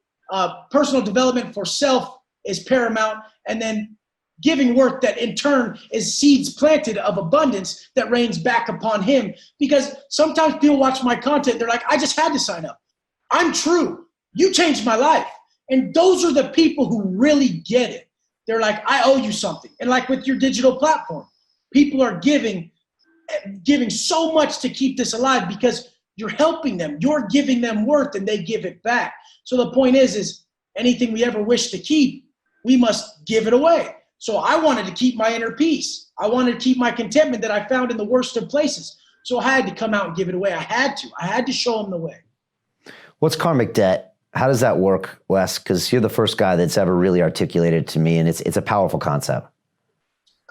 Speaker 3: personal development for self is paramount, and then giving worth that in turn is seeds planted of abundance that rains back upon him. Because sometimes people watch my content, they're like, I just had to sign up. I'm true. You changed my life. And those are the people who really get it. They're like, I owe you something. And like with your digital platform, people are giving so much to keep this alive because you're helping them. You're giving them worth and they give it back. So the point is anything we ever wish to keep, we must give it away. So I wanted to keep my inner peace. I wanted to keep my contentment that I found in the worst of places. So I had to come out and give it away. I had to show them the way.
Speaker 1: What's karmic debt? How does that work, Wes? Because you're the first guy that's ever really articulated to me, and it's a powerful concept.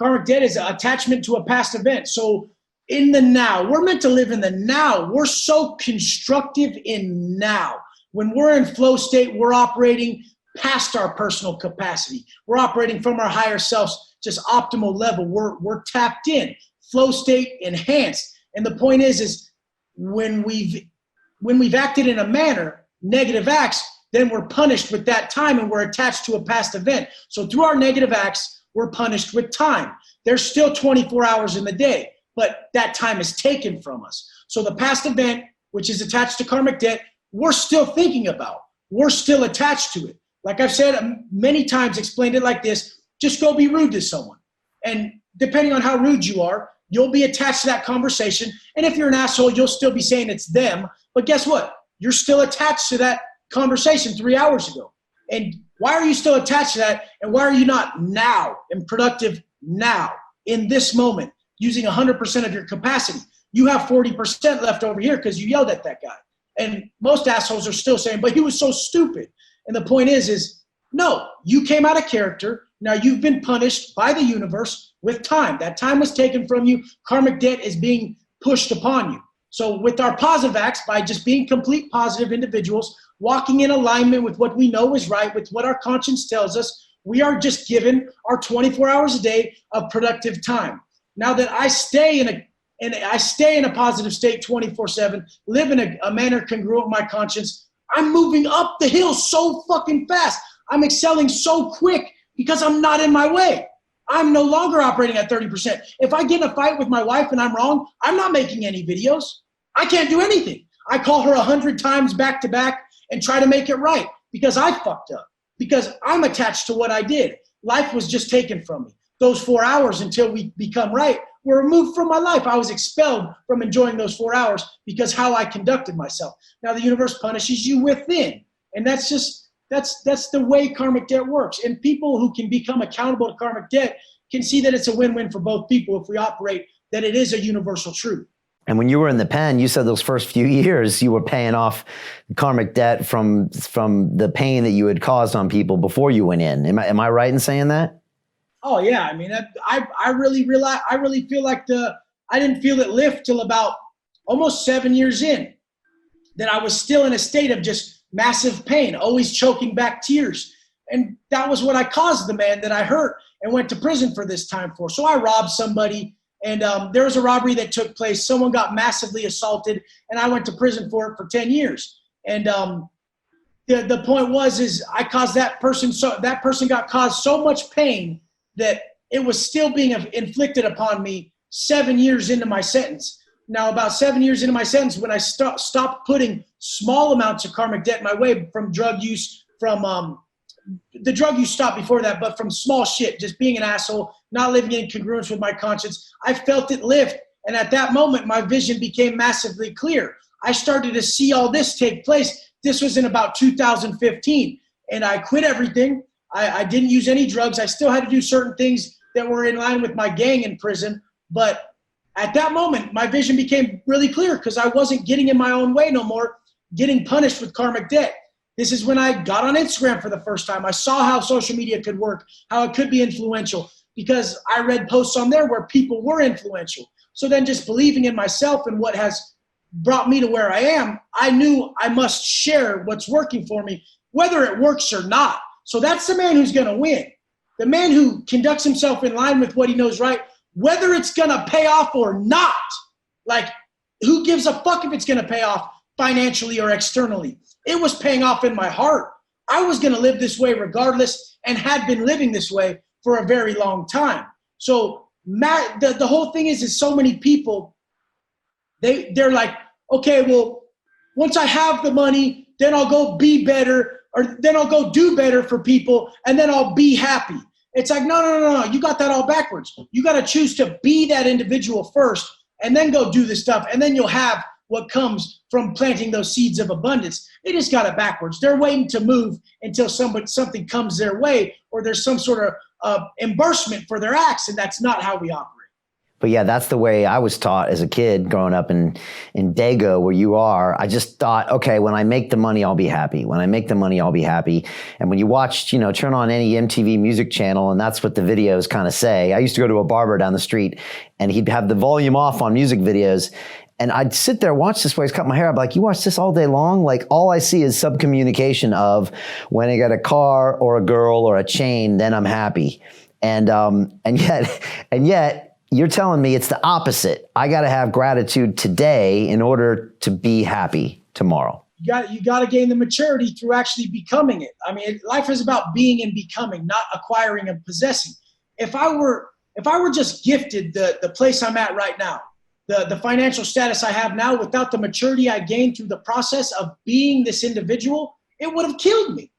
Speaker 3: Karmic debt is attachment to a past event. So in the now, we're meant to live in the now. We're so constructive in now. When we're in flow state, we're operating past our personal capacity. We're operating from our higher selves, just optimal level. We're tapped in, flow state enhanced. And the point is when we've acted in a manner, negative acts, then we're punished with that time and we're attached to a past event. So through our negative acts, we're punished with time. There's still 24 hours in the day, but that time is taken from us. So the past event, which is attached to karmic debt, we're still thinking about. We're still attached to it. Like I've said many times, explained it like this, just go be rude to someone. And depending on how rude you are, you'll be attached to that conversation. And if you're an asshole, you'll still be saying it's them. But guess what? You're still attached to that conversation 3 hours ago. And why are you still attached to that? And why are you not now and productive now in this moment using 100% of your capacity? You have 40% left over here because you yelled at that guy. And most assholes are still saying, but he was so stupid. And the point is no, you came out of character. Now you've been punished by the universe with time. That time was taken from you. Karmic debt is being pushed upon you. So with our positive acts, by just being complete positive individuals, walking in alignment with what we know is right, with what our conscience tells us, we are just given our 24 hours a day of productive time. Now that I stay in a positive state 24/7, live in a manner congruent with my conscience, I'm moving up the hill so fucking fast. I'm excelling so quick because I'm not in my way. I'm no longer operating at 30%. If I get in a fight with my wife and I'm wrong, I'm not making any videos. I can't do anything. I call her 100 times back to back and try to make it right because I fucked up, because I'm attached to what I did. Life was just taken from me. Those 4 hours until we become right were removed from my life. I was expelled from enjoying those 4 hours because how I conducted myself. Now the universe punishes you within. And that's the way karmic debt works. And people who can become accountable to karmic debt can see that it's a win-win for both people if we operate that it is a universal truth.
Speaker 1: And when you were in the pen, you said those first few years you were paying off karmic debt from the pain that you had caused on people before you went in. Am I right in saying that?
Speaker 3: Oh yeah, I mean, I really feel like I didn't feel it lift till about almost 7 years in, that I was still in a state of just massive pain, always choking back tears. And that was what I caused the man that I hurt and went to prison for this time for. So I robbed somebody, and there was a robbery that took place. Someone got massively assaulted, and I went to prison for it for 10 years. And the point was I caused that person, so that person got caused so much pain that it was still being inflicted upon me 7 years into my sentence. Now, about 7 years into my sentence, when I stopped putting small amounts of karmic debt my way from drug use, from the drug use stopped before that, but from small shit, just being an asshole, not living in congruence with my conscience, I felt it lift. And at that moment, my vision became massively clear. I started to see all this take place. This was in about 2015. And I quit everything. I didn't use any drugs. I still had to do certain things that were in line with my gang in prison. But at that moment, my vision became really clear because I wasn't getting in my own way no more, getting punished with karmic debt. This is when I got on Instagram for the first time. I saw how social media could work, how it could be influential, because I read posts on there where people were influential. So then just believing in myself and what has brought me to where I am, I knew I must share what's working for me, whether it works or not. So that's the man who's going to win. The man who conducts himself in line with what he knows right, whether it's going to pay off or not. Like, who gives a fuck if it's going to pay off financially or externally? It was paying off in my heart. I was going to live this way regardless, and had been living this way for a very long time. So the whole thing is so many people, they're like, okay, well, once I have the money, then I'll go be better, or then I'll go do better for people, and then I'll be happy. It's like, no. You got that all backwards. You got to choose to be that individual first, and then go do this stuff, and then you'll have what comes from planting those seeds of abundance. They just got it backwards. They're waiting to move until something comes their way, or there's some sort of embarrassment for their acts, and that's not how we operate.
Speaker 1: But yeah, that's the way I was taught as a kid growing up in Dago, where you are. I just thought, okay, when I make the money, I'll be happy. When I make the money, I'll be happy. And when you watch, turn on any MTV music channel, and that's what the videos kind of say. I used to go to a barber down the street, and he'd have the volume off on music videos. And I'd sit there, watch this way he's cut my hair. I'd be like, you watch this all day long? Like, all I see is subcommunication of when I get a car or a girl or a chain, then I'm happy. And yet, you're telling me it's the opposite. I got to have gratitude today in order to be happy tomorrow.
Speaker 3: You got to gain the maturity through actually becoming it. I mean, life is about being and becoming, not acquiring and possessing. If I were just gifted the place I'm at right now, the financial status I have now, without the maturity I gained through the process of being this individual, it would have killed me.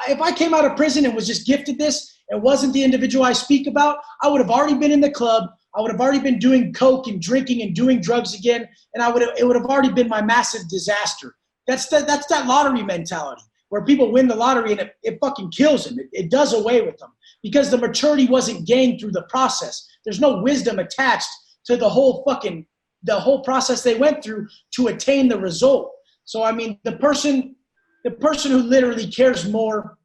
Speaker 3: If I came out of prison and was just gifted this and wasn't the individual I speak about, I would have already been in the club. I would have already been doing coke and drinking and doing drugs again, and it would have already been my massive disaster. That's that lottery mentality where people win the lottery and it fucking kills them. It does away with them because the maturity wasn't gained through the process. There's no wisdom attached to the whole process they went through to attain the result. So I mean, the person who literally cares more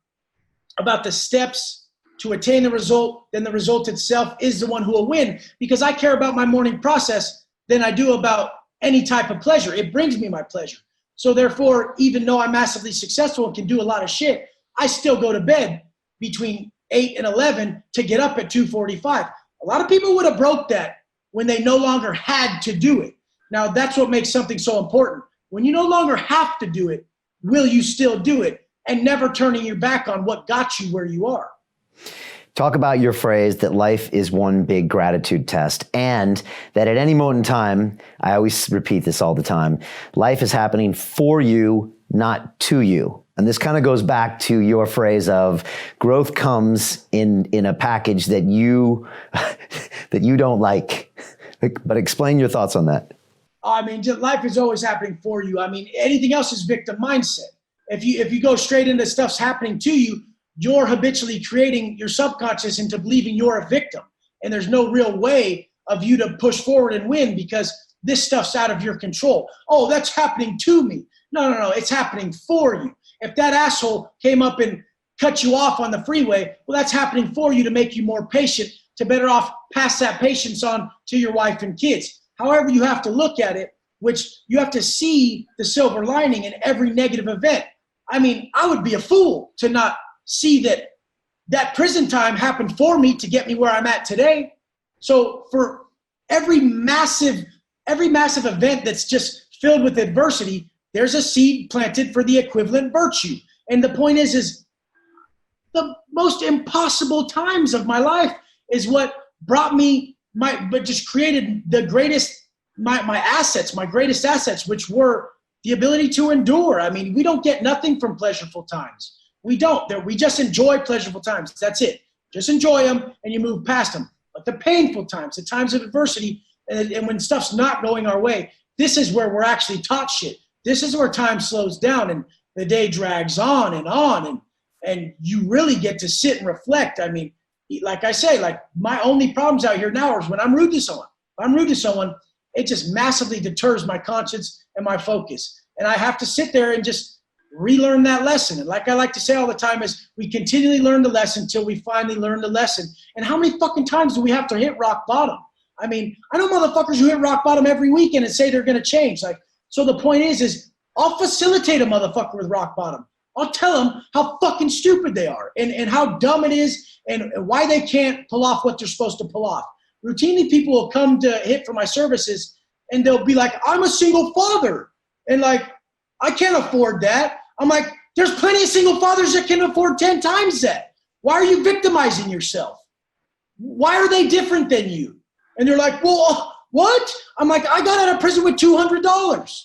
Speaker 3: about the steps to attain the result than the result itself is the one who will win, because I care about my morning process than I do about any type of pleasure. It brings me my pleasure. So therefore, even though I'm massively successful and can do a lot of shit, I still go to bed between 8 and 11 to get up at 2:45. A lot of people would have broke that when they no longer had to do it. Now, that's what makes something so important. When you no longer have to do it, will you still do it? And never turning your back on what got you where you are.
Speaker 1: Talk about your phrase that life is one big gratitude test, and that at any moment in time, I always repeat this all the time, life is happening for you, not to you. And this kind of goes back to your phrase of growth comes in a package that you that you don't like. But explain your thoughts on that.
Speaker 3: I mean, life is always happening for you. I mean, anything else is victim mindset. If you go straight into stuff's happening to you, you're habitually creating your subconscious into believing you're a victim. And there's no real way of you to push forward and win because this stuff's out of your control. Oh, that's happening to me. No, it's happening for you. If that asshole came up and cut you off on the freeway, well, that's happening for you to make you more patient, to better off pass that patience on to your wife and kids. However you have to look at it, which you have to see the silver lining in every negative event. I mean, I would be a fool to not see that prison time happened for me to get me where I'm at today. So for every massive event that's just filled with adversity, there's a seed planted for the equivalent virtue. And the point is the most impossible times of my life is what brought me but just created the greatest, my assets, my greatest assets, which were the ability to endure. I mean, we don't get nothing from pleasureful times. We don't. We just enjoy pleasurable times. That's it. Just enjoy them and you move past them. But the painful times, the times of adversity, and when stuff's not going our way, this is where we're actually taught shit. This is where time slows down and the day drags on, and you really get to sit and reflect. I mean, like I say, like my only problems out here now is when I'm rude to someone. If I'm rude to someone, it just massively deters my conscience and my focus. And I have to sit there and just relearn that lesson. And like I like to say all the time is we continually learn the lesson until we finally learn the lesson. And how many fucking times do we have to hit rock bottom? I mean, I know motherfuckers who hit rock bottom every weekend and say they're going to change. Like, so the point is I'll facilitate a motherfucker with rock bottom. I'll tell them how fucking stupid they are and how dumb it is and why they can't pull off what they're supposed to pull off. Routinely, people will come to hit for my services and they'll be like, I'm a single father. And like, I can't afford that. I'm like, there's plenty of single fathers that can afford 10 times that. Why are you victimizing yourself? Why are they different than you? And they're like, well, what? I'm like, I got out of prison with $200.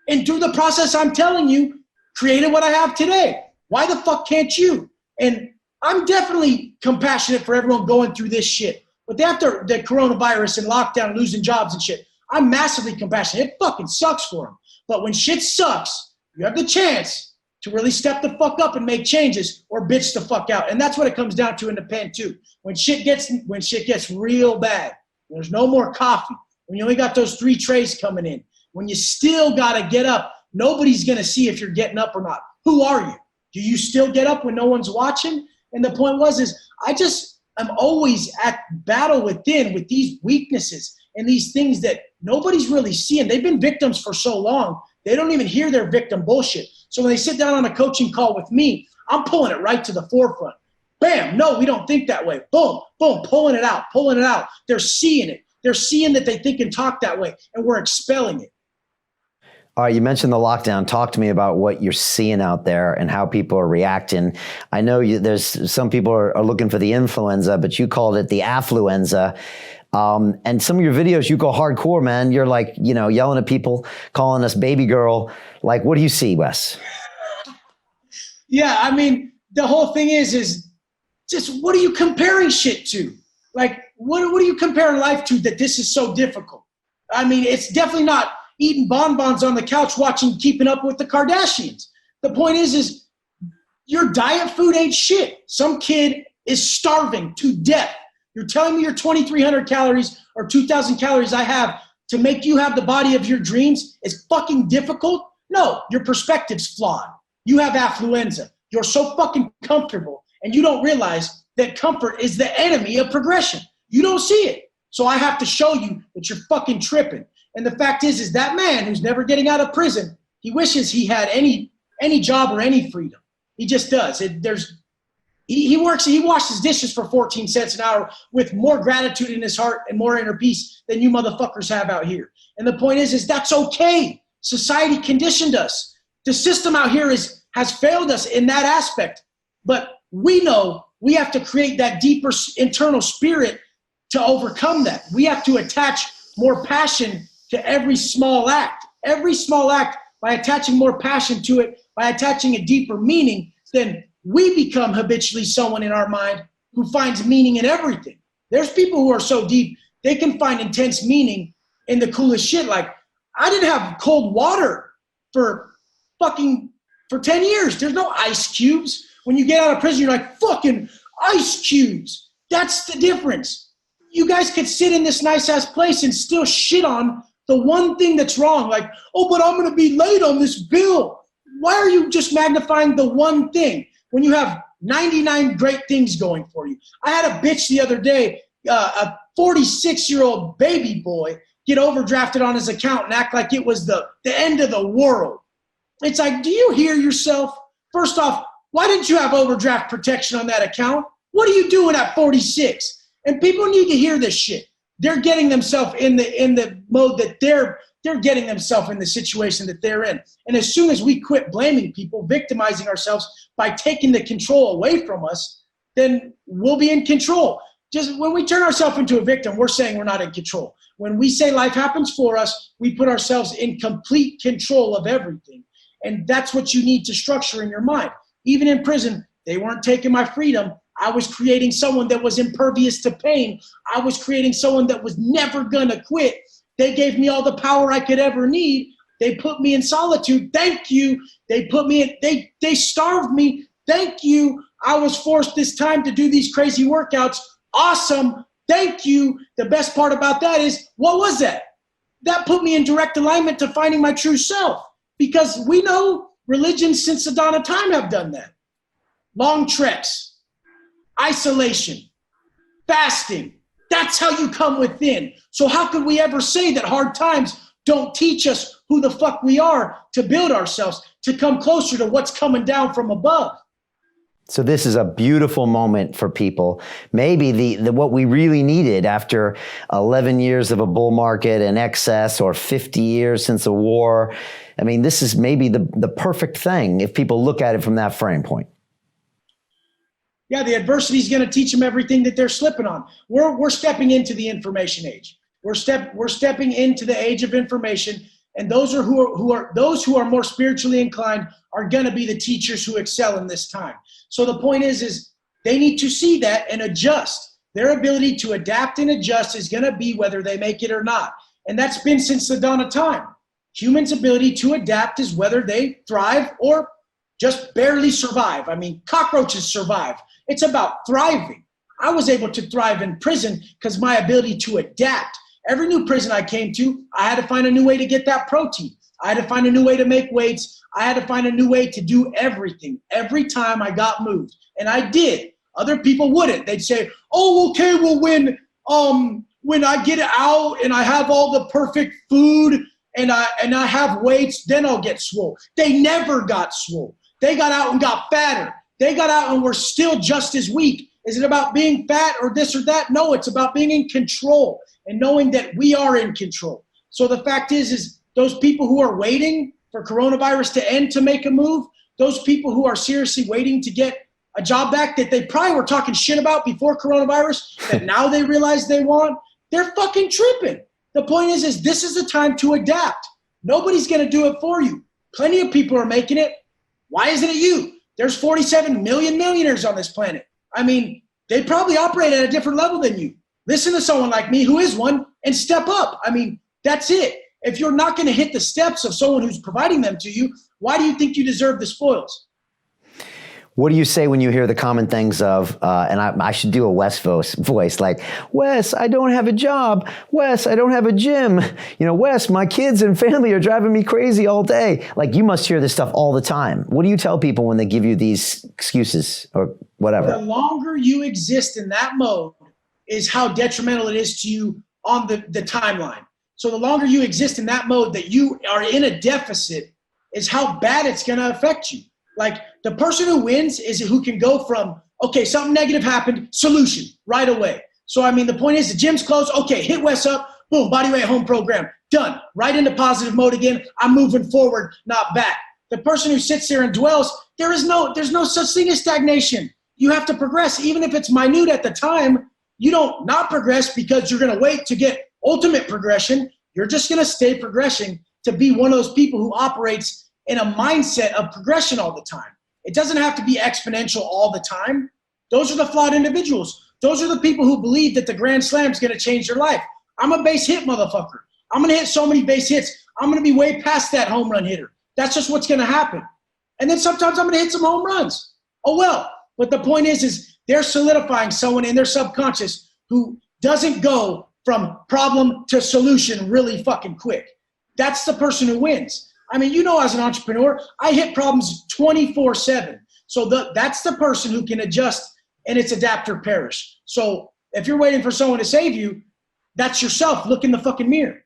Speaker 3: And through the process, I'm telling you, created what I have today. Why the fuck can't you? And I'm definitely compassionate for everyone going through this shit. But after the coronavirus and lockdown, losing jobs and shit, I'm massively compassionate. It fucking sucks for them. But when shit sucks, you have the chance to really step the fuck up and make changes or bitch the fuck out. And that's what it comes down to in the pen too. When shit gets real bad, There's no more coffee. When you only got those 3 trays coming in. When you still got to get up, nobody's going to see if you're getting up or not. Who are you? Do you still get up when no one's watching? And the point I'm always at battle within with these weaknesses and these things that nobody's really seeing. They've been victims for so long, they don't even hear their victim bullshit. So when they sit down on a coaching call with me, I'm pulling it right to the forefront. Bam, no, we don't think that way. Boom, boom, pulling it out. They're seeing it. They're seeing that they think and talk that way, and we're expelling it.
Speaker 1: All right, you mentioned the lockdown. Talk to me about what you're seeing out there and how people are reacting. I know there's some people are looking for the influenza, but you called it the affluenza. And some of your videos, you go hardcore, man. You're like, yelling at people, calling us baby girl. Like, what do you see, Wes?
Speaker 3: Yeah, I mean, the whole thing is just what are you comparing shit to? Like, what are you comparing life to that this is so difficult? I mean, it's definitely not eating bonbons on the couch watching Keeping Up with the Kardashians. The point is your diet food ain't shit. Some kid is starving to death. You're telling me your 2,300 calories or 2,000 calories I have to make you have the body of your dreams is fucking difficult? No, your perspective's flawed. You have affluenza. You're so fucking comfortable, and you don't realize that comfort is the enemy of progression. You don't see it. So I have to show you that you're fucking tripping. And the fact is that man who's never getting out of prison, he wishes he had any job or any freedom. He just does. He washes dishes for 14 cents an hour with more gratitude in his heart and more inner peace than you motherfuckers have out here. And the point is that's okay. Society conditioned us. The system out here has failed us in that aspect. But we know we have to create that deeper internal spirit to overcome that. We have to attach more passion to every small act. Every small act, by attaching more passion to it, by attaching a deeper meaning, then we become habitually someone in our mind who finds meaning in everything. There's people who are so deep, they can find intense meaning in the coolest shit. Like, I didn't have cold water for 10 years. There's no ice cubes. When you get out of prison, you're like, fucking ice cubes. That's the difference. You guys could sit in this nice ass place and still shit on the one thing that's wrong. Like, oh, but I'm going to be late on this bill. Why are you just magnifying the one thing when you have 99 great things going for you? I had a bitch the other day, a 46-year-old baby boy, get overdrafted on his account and act like it was the end of the world. It's like, do you hear yourself? First off, why didn't you have overdraft protection on that account? What are you doing at 46? And people need to hear this shit. They're getting themselves in the mode that they're getting themselves in the situation that they're in. And as soon as we quit blaming people, victimizing ourselves by taking the control away from us, then we'll be in control. Just when we turn ourselves into a victim, we're saying we're not in control. When we say life happens for us, we put ourselves in complete control of everything. And that's what you need to structure in your mind. Even in prison, they weren't taking my freedom. I was creating someone that was impervious to pain. I was creating someone that was never gonna quit. They gave me all the power I could ever need. They put me in solitude. Thank you. They starved me. Thank you. I was forced this time to do these crazy workouts. Awesome. Thank you. The best part about that is, what was that? That put me in direct alignment to finding my true self, because we know religions since the dawn of time have done that. Long treks, isolation, fasting. That's how you come within. So how could we ever say that hard times don't teach us who the fuck we are to build ourselves, to come closer to what's coming down from above?
Speaker 1: So this is a beautiful moment for people. Maybe the what we really needed after 11 years of a bull market and excess, or 50 years since a war. I mean, this is maybe the perfect thing if people look at it from that frame point.
Speaker 3: Yeah, the adversity is going to teach them everything that they're slipping on. We're stepping into the information age. We're stepping into the age of information, and those who are more spiritually inclined are going to be the teachers who excel in this time. So the point is they need to see that and adjust. Their ability to adapt and adjust is going to be whether they make it or not, and that's been since the dawn of time. Humans' ability to adapt is whether they thrive or just barely survive. I mean, cockroaches survive. It's about thriving. I was able to thrive in prison because my ability to adapt. Every new prison I came to, I had to find a new way to get that protein. I had to find a new way to make weights. I had to find a new way to do everything every time I got moved. And I did. Other people wouldn't. They'd say, oh, okay, well, when I get out and I have all the perfect food and I have weights, then I'll get swole. They never got swole. They got out and got fatter. They got out and were still just as weak. Is it about being fat or this or that? No, it's about being in control and knowing that we are in control. So the fact is those people who are waiting for coronavirus to end to make a move, those people who are seriously waiting to get a job back that they probably were talking shit about before coronavirus that now they realize they want, they're fucking tripping. The point is this is the time to adapt. Nobody's going to do it for you. Plenty of people are making it. Why isn't it you? There's 47 million millionaires on this planet. I mean, they probably operate at a different level than you. Listen to someone like me who is one and step up. I mean, that's it. If you're not going to hit the steps of someone who's providing them to you, why do you think you deserve the spoils?
Speaker 2: What do you say when you hear the common things of, and I should do a Wes voice, like, Wes, I don't have a job. Wes, I don't have a gym. You know, Wes, my kids and family are driving me crazy all day. Like, you must hear this stuff all the time. What do you tell people when they give you these excuses or whatever?
Speaker 3: The longer you exist in that mode is how detrimental it is to you on the timeline. So the longer you exist in that mode that you are in a deficit is how bad it's going to affect you. Like, the person who wins is who can go from, okay, something negative happened, solution, right away. So, I mean, the point is the gym's closed. Okay, hit Wes up. Boom, body weight home program. Done. Right into positive mode again. I'm moving forward, not back. The person who sits there and dwells, there's no such thing as stagnation. You have to progress. Even if it's minute at the time, you don't not progress because you're going to wait to get ultimate progression. You're just going to stay progressing to be one of those people who operates in a mindset of progression all the time. It doesn't have to be exponential all the time. Those are the flawed individuals. Those are the people who believe that the Grand Slam is going to change their life. I'm a base hit motherfucker. I'm going to hit so many base hits. I'm going to be way past that home run hitter. That's just what's going to happen. And then sometimes I'm going to hit some home runs. Oh, well. But the point is they're solidifying someone in their subconscious who doesn't go from problem to solution really fucking quick. That's the person who wins. I mean, you know, as an entrepreneur, I hit problems 24/7. So that's the person who can adjust and it's adapt or perish. So if you're waiting for someone to save you, that's yourself. Look in the fucking mirror.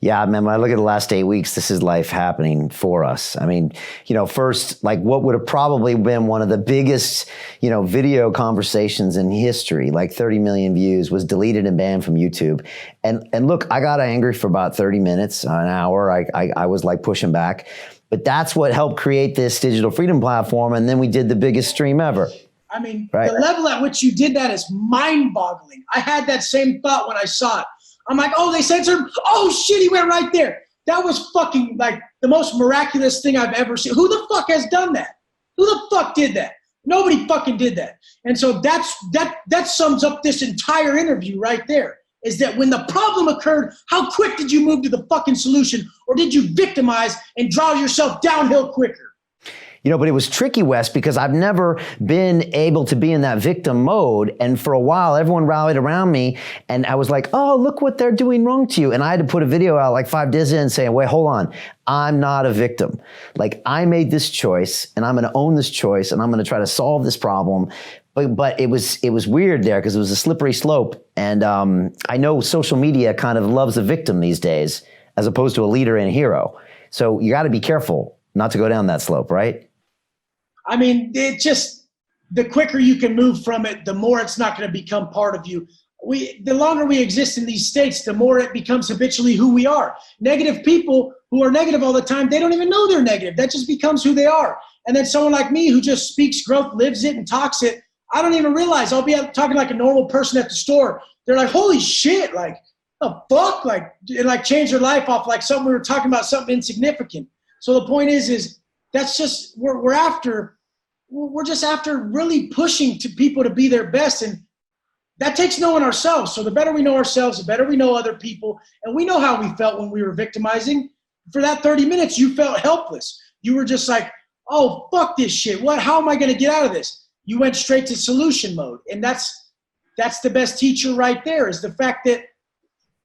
Speaker 2: Yeah, man, when I look at the last 8 weeks, this is life happening for us. I mean, you know, first, like what would have probably been one of the biggest, you know, video conversations in history, like 30 million views, was deleted and banned from YouTube. And look, I got angry for about 30 minutes, an hour. I was like pushing back. But that's what helped create this digital freedom platform. And then we did the biggest stream ever.
Speaker 3: I mean,
Speaker 2: right?
Speaker 3: The level at which you did that is mind-boggling. I had that same thought when I saw it. I'm like, oh, they censored him. Oh, shit, he went right there. That was fucking like the most miraculous thing I've ever seen. Who the fuck has done that? Who the fuck did that? Nobody fucking did that. And so that sums up this entire interview right there, is that when the problem occurred, how quick did you move to the fucking solution? Or did you victimize and draw yourself downhill quicker?
Speaker 2: You know, but it was tricky, Wes, because I've never been able to be in that victim mode. And for a while, everyone rallied around me and I was like, oh, look what they're doing wrong to you. And I had to put a video out like 5 days in saying, wait, hold on. I'm not a victim. Like, I made this choice and I'm going to own this choice and I'm going to try to solve this problem. But it was weird there because it was a slippery slope. And I know social media kind of loves a victim these days as opposed to a leader and a hero. So you got to be careful not to go down that slope, right?
Speaker 3: I mean, it just, the quicker you can move from it, the more it's not going to become part of you. The longer we exist in these states, the more it becomes habitually who we are. Negative people who are negative all the time, they don't even know they're negative. That just becomes who they are. And then someone like me who just speaks growth, lives it, and talks it, I don't even realize. I'll be talking like a normal person at the store. They're like, holy shit, like, the fuck? Like, it like changed their life off like something we were talking about, something insignificant. So the point is that's just, we're just after really pushing to people to be their best. And that takes knowing ourselves. So the better we know ourselves, the better we know other people. And we know how we felt when we were victimizing. For that 30 minutes, you felt helpless. You were just like, oh, fuck this shit. How am I going to get out of this? You went straight to solution mode. And that's that's the best teacher right there, is the fact that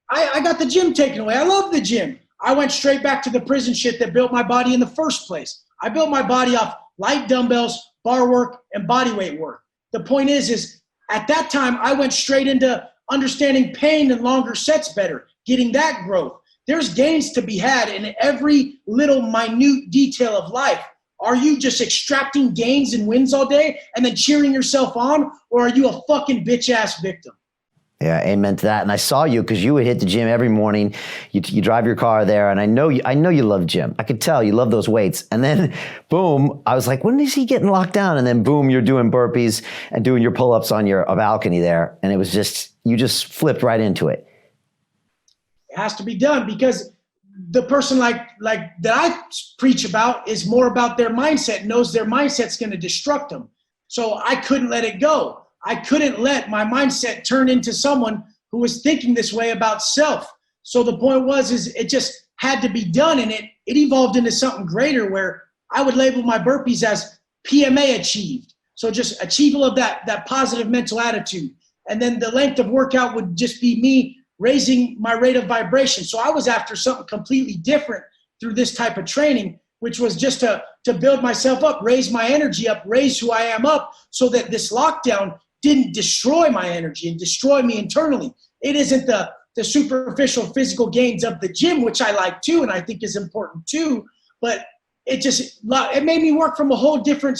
Speaker 3: I got the gym taken away. I love the gym. I went straight back to the prison shit that built my body in the first place. I built my body off light dumbbells, bar work, and body weight work. The point is at that time, I went straight into understanding pain and longer sets better, getting that growth. There's gains to be had in every little minute detail of life. Are you just extracting gains and wins all day and then cheering yourself on, or are you a fucking bitch-ass victim?
Speaker 1: Yeah, amen to that. And I saw you because you would hit the gym every morning. You drive your car there, and I know you love gym. I could tell you love those weights. And then, boom, I was like, when is he getting locked down? And then, boom, you're doing burpees and doing your pull-ups on your balcony there, and it was just you just flipped right into it.
Speaker 3: It has to be done because the person like that I preach about is more about their mindset, knows their mindset's going to destruct them. So I couldn't let it go. I couldn't let my mindset turn into someone who was thinking this way about self. So the point is it just had to be done, and it evolved into something greater where I would label my burpees as PMA achieved. So just achievable of that positive mental attitude. And then the length of workout would just be me raising my rate of vibration. So I was after something completely different through this type of training, which was just to build myself up, raise my energy up, raise who I am up, so that this lockdown didn't destroy my energy and destroy me internally. It isn't the superficial physical gains of the gym, which I like too, and I think is important too, but it made me work from a whole different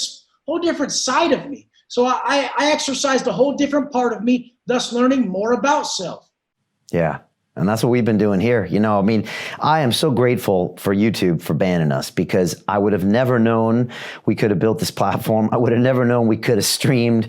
Speaker 3: side of me. So I exercised a whole different part of me, thus learning more about self.
Speaker 1: Yeah. And that's what we've been doing here. You know, I mean, I am so grateful for YouTube for banning us, because I would have never known we could have built this platform. I would have never known we could have streamed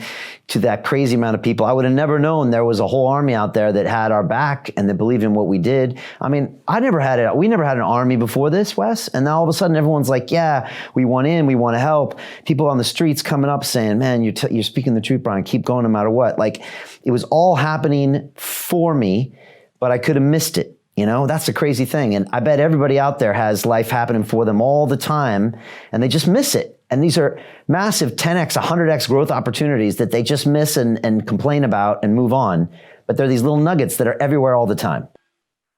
Speaker 1: to that crazy amount of people. I would have never known there was a whole army out there that had our back and that believed in what we did. I mean, we never had an army before this, Wes. And now all of a sudden everyone's like, yeah, we want in, we want to help. People on the streets coming up saying, man, you're speaking the truth, Brian, keep going no matter what. Like, it was all happening for me, but I could have missed it. You know, that's the crazy thing. And I bet everybody out there has life happening for them all the time, and they just miss it. And these are massive 10x, 100x growth opportunities that they just miss and complain about and move on. But they're these little nuggets that are everywhere all the time.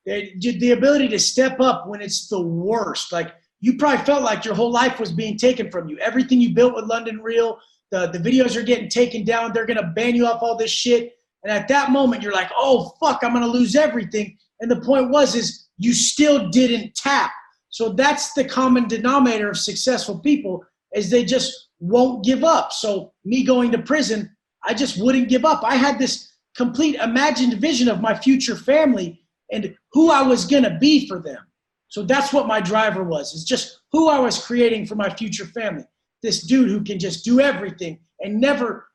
Speaker 3: The ability to step up when it's the worst. Like, you probably felt like your whole life was being taken from you. Everything you built with London Real, the videos are getting taken down. They're going to ban you off all this shit. And at that moment, you're like, oh, fuck, I'm going to lose everything. And the point is you still didn't tap. So that's the common denominator of successful people, is they just won't give up. So me going to prison, I just wouldn't give up. I had this complete imagined vision of my future family and who I was going to be for them. So that's what my driver was. It's just who I was creating for my future family. This dude who can just do everything and never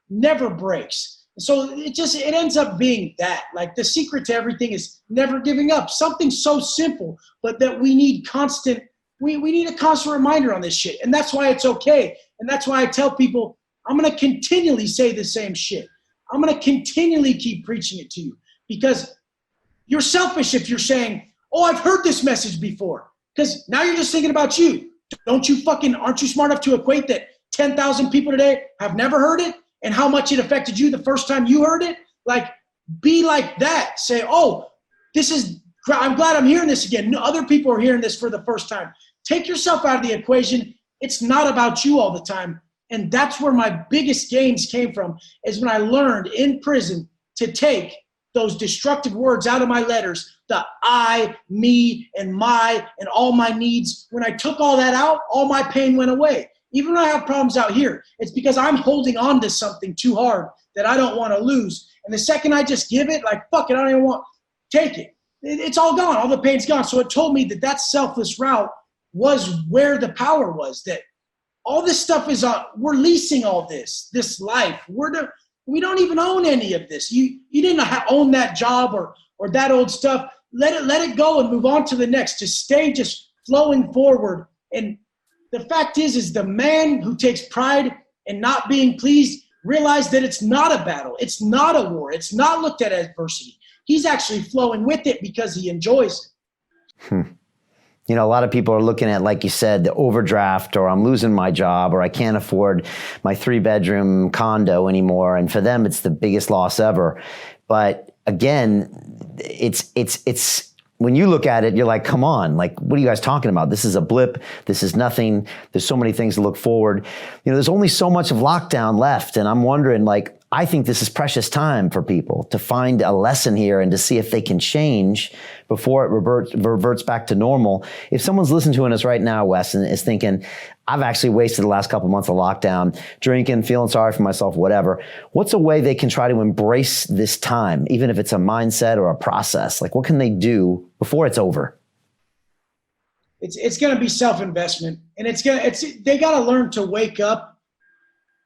Speaker 3: breaks. So it ends up being that. Like, the secret to everything is never giving up. Something so simple, but that we need we need a constant reminder on this shit. And that's why it's okay. And that's why I tell people, I'm going to continually say the same shit. I'm going to continually keep preaching it to you, because you're selfish if you're saying, oh, I've heard this message before, because now you're just thinking about you. Aren't you smart enough to equate that 10,000 people today have never heard it? And how much it affected you the first time you heard it? Like, be like that. Say, oh, I'm glad I'm hearing this again. Other people are hearing this for the first time. Take yourself out of the equation. It's not about you all the time. And that's where my biggest gains came from, is when I learned in prison to take those destructive words out of my letters, the I, me, and my, and all my needs. When I took all that out, all my pain went away. Even when I have problems out here, it's because I'm holding on to something too hard that I don't want to lose. And the second I just give it, like, fuck it, I don't even want, take it. It's all gone. All the pain's gone. So it told me that selfless route was where the power was, that all this stuff is, we're leasing all this life. We don't even own any of this. You didn't own that job or that old stuff. Let it go and move on to the next. Just stay just flowing forward. And the fact is the man who takes pride in not being pleased realize that it's not a battle. It's not a war. It's not looked at as adversity. He's actually flowing with it because he enjoys it.
Speaker 1: You know, a lot of people are looking at, like you said, the overdraft, or I'm losing my job, or I can't afford my 3-bedroom condo anymore. And for them, it's the biggest loss ever. But again, it's when you look at it, you're like, come on, like, what are you guys talking about? This is a blip. This is nothing. There's so many things to look forward. You know, there's only so much of lockdown left. And I'm wondering, like, I think this is precious time for people to find a lesson here and to see if they can change before it reverts back to normal. If someone's listening to us right now, Wes, and is thinking, I've actually wasted the last couple of months of lockdown, drinking, feeling sorry for myself, whatever, what's a way they can try to embrace this time, even if it's a mindset or a process? Like, what can they do before it's over?
Speaker 3: It's going to be self-investment, and they got to learn to wake up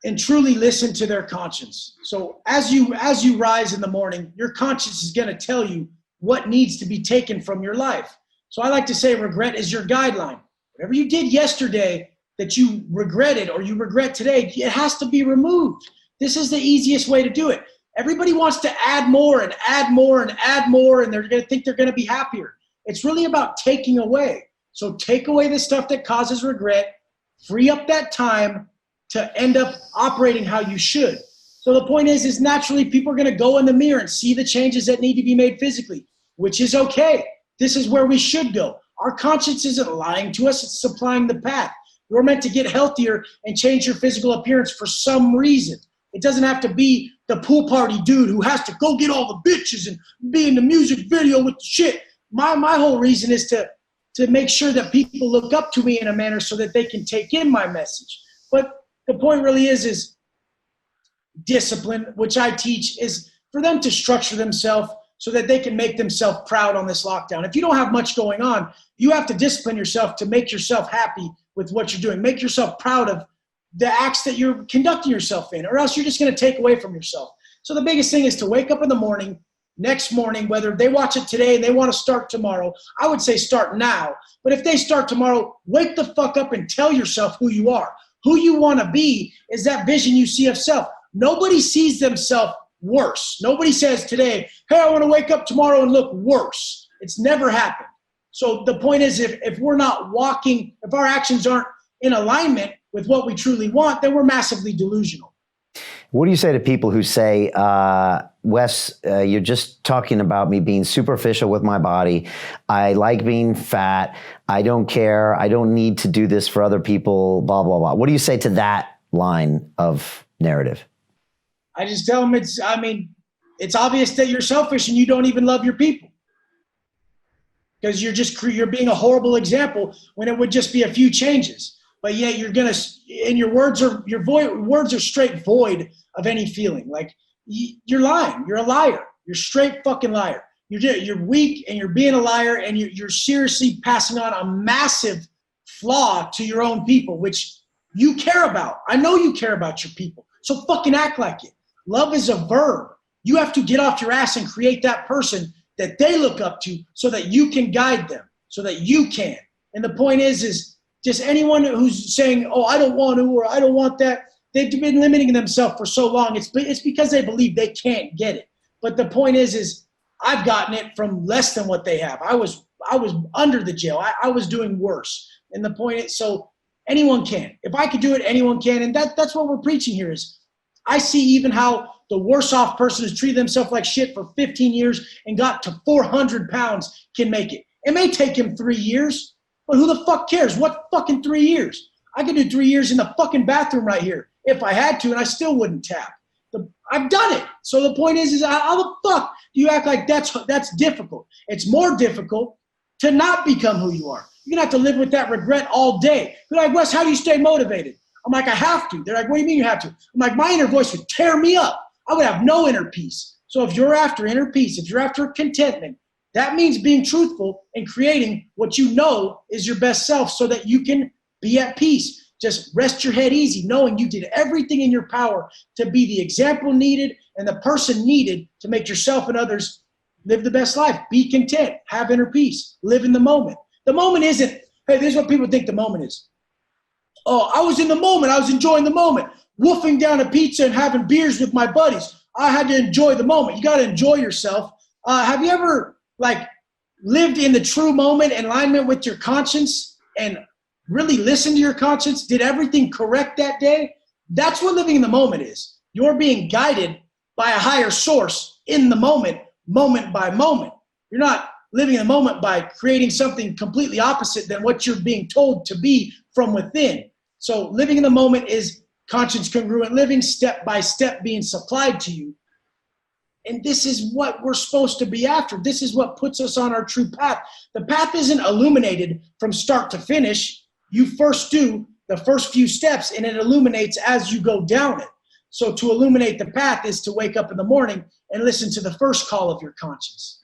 Speaker 3: and truly listen to their conscience. So as you rise in the morning, your conscience is going to tell you what needs to be taken from your life. So I like to say regret is your guideline. Whatever you did yesterday that you regretted or you regret today, it has to be removed. This is the easiest way to do it. Everybody wants to add more and add more and add more, and they're going to think they're going to be happier. It's really about taking away. So take away the stuff that causes regret, free up that time to end up operating how you should. So the point is naturally people are going to go in the mirror and see the changes that need to be made physically, which is okay. This is where we should go. Our conscience isn't lying to us. It's supplying the path. You're meant to get healthier and change your physical appearance for some reason. It doesn't have to be the pool party dude who has to go get all the bitches and be in the music video with the shit. My whole reason is to make sure that people look up to me in a manner so that they can take in my message. But the point really is discipline, which I teach, is for them to structure themselves so that they can make themselves proud on this lockdown. If you don't have much going on, you have to discipline yourself to make yourself happy with what you're doing. Make yourself proud of the acts that you're conducting yourself in, or else you're just going to take away from yourself. So the biggest thing is to wake up in the morning, next morning, whether they watch it today and they want to start tomorrow, I would say start now. But if they start tomorrow, wake the fuck up and tell yourself who you are. Who you want to be is that vision you see of self. Nobody sees themselves worse. Nobody says today, hey, I want to wake up tomorrow and look worse. It's never happened. So the point is, if we're not walking, if our actions aren't in alignment with what we truly want, then we're massively delusional.
Speaker 1: What do you say to people who say, Wes, you're just talking about me being superficial with my body. I like being fat. I don't care. I don't need to do this for other people, blah, blah, blah. What do you say to that line of narrative?
Speaker 3: I just tell them it's obvious that you're selfish and you don't even love your people. Because you're being a horrible example when it would just be a few changes. But yet your words are straight void of any feeling. Like, you're lying. You're a liar. You're a straight fucking liar. You're weak and you're being a liar, and you're seriously passing on a massive flaw to your own people, which you care about. I know you care about your people. So fucking act like it. Love is a verb. You have to get off your ass and create that person that they look up to so that you can guide them, so that you can. And the point is just anyone who's saying, oh, I don't want to, or I don't want that, they've been limiting themselves for so long. It's because they believe they can't get it. But the point is I've gotten it from less than what they have. I was under the jail. I was doing worse. And the point is, so anyone can. If I could do it, anyone can. And that's what we're preaching here is I see even how the worse off person who's treated themselves like shit for 15 years and got to 400 pounds can make it. It may take him 3 years, but who the fuck cares? What fucking 3 years? I could do 3 years in the fucking bathroom right here if I had to, and I still wouldn't tap. I've done it. So the point is how the fuck do you act like that's difficult? It's more difficult to not become who you are. You're going to have to live with that regret all day. They're like, Wes, how do you stay motivated? I'm like, I have to. They're like, what do you mean you have to? I'm like, my inner voice would tear me up. I would have no inner peace. So if you're after inner peace, if you're after contentment, that means being truthful and creating what you know is your best self so that you can be at peace. Just rest your head easy, knowing you did everything in your power to be the example needed and the person needed to make yourself and others live the best life. Be content, have inner peace, live in the moment. The moment isn't, hey, this is what people think the moment is. Oh, I was in the moment. I was enjoying the moment. Wolfing down a pizza and having beers with my buddies. I had to enjoy the moment. You got to enjoy yourself. Have you ever, lived in the true moment, in alignment with your conscience, and really listened to your conscience, did everything correct that day, that's what living in the moment is. You're being guided by a higher source in the moment, moment by moment. You're not living in the moment by creating something completely opposite than what you're being told to be from within. So living in the moment is conscience congruent living, step by step being supplied to you. And this is what we're supposed to be after. This is what puts us on our true path. The path isn't illuminated from start to finish. You first do the first few steps, and it illuminates as you go down it. So to illuminate the path is to wake up in the morning and listen to the first call of your conscience.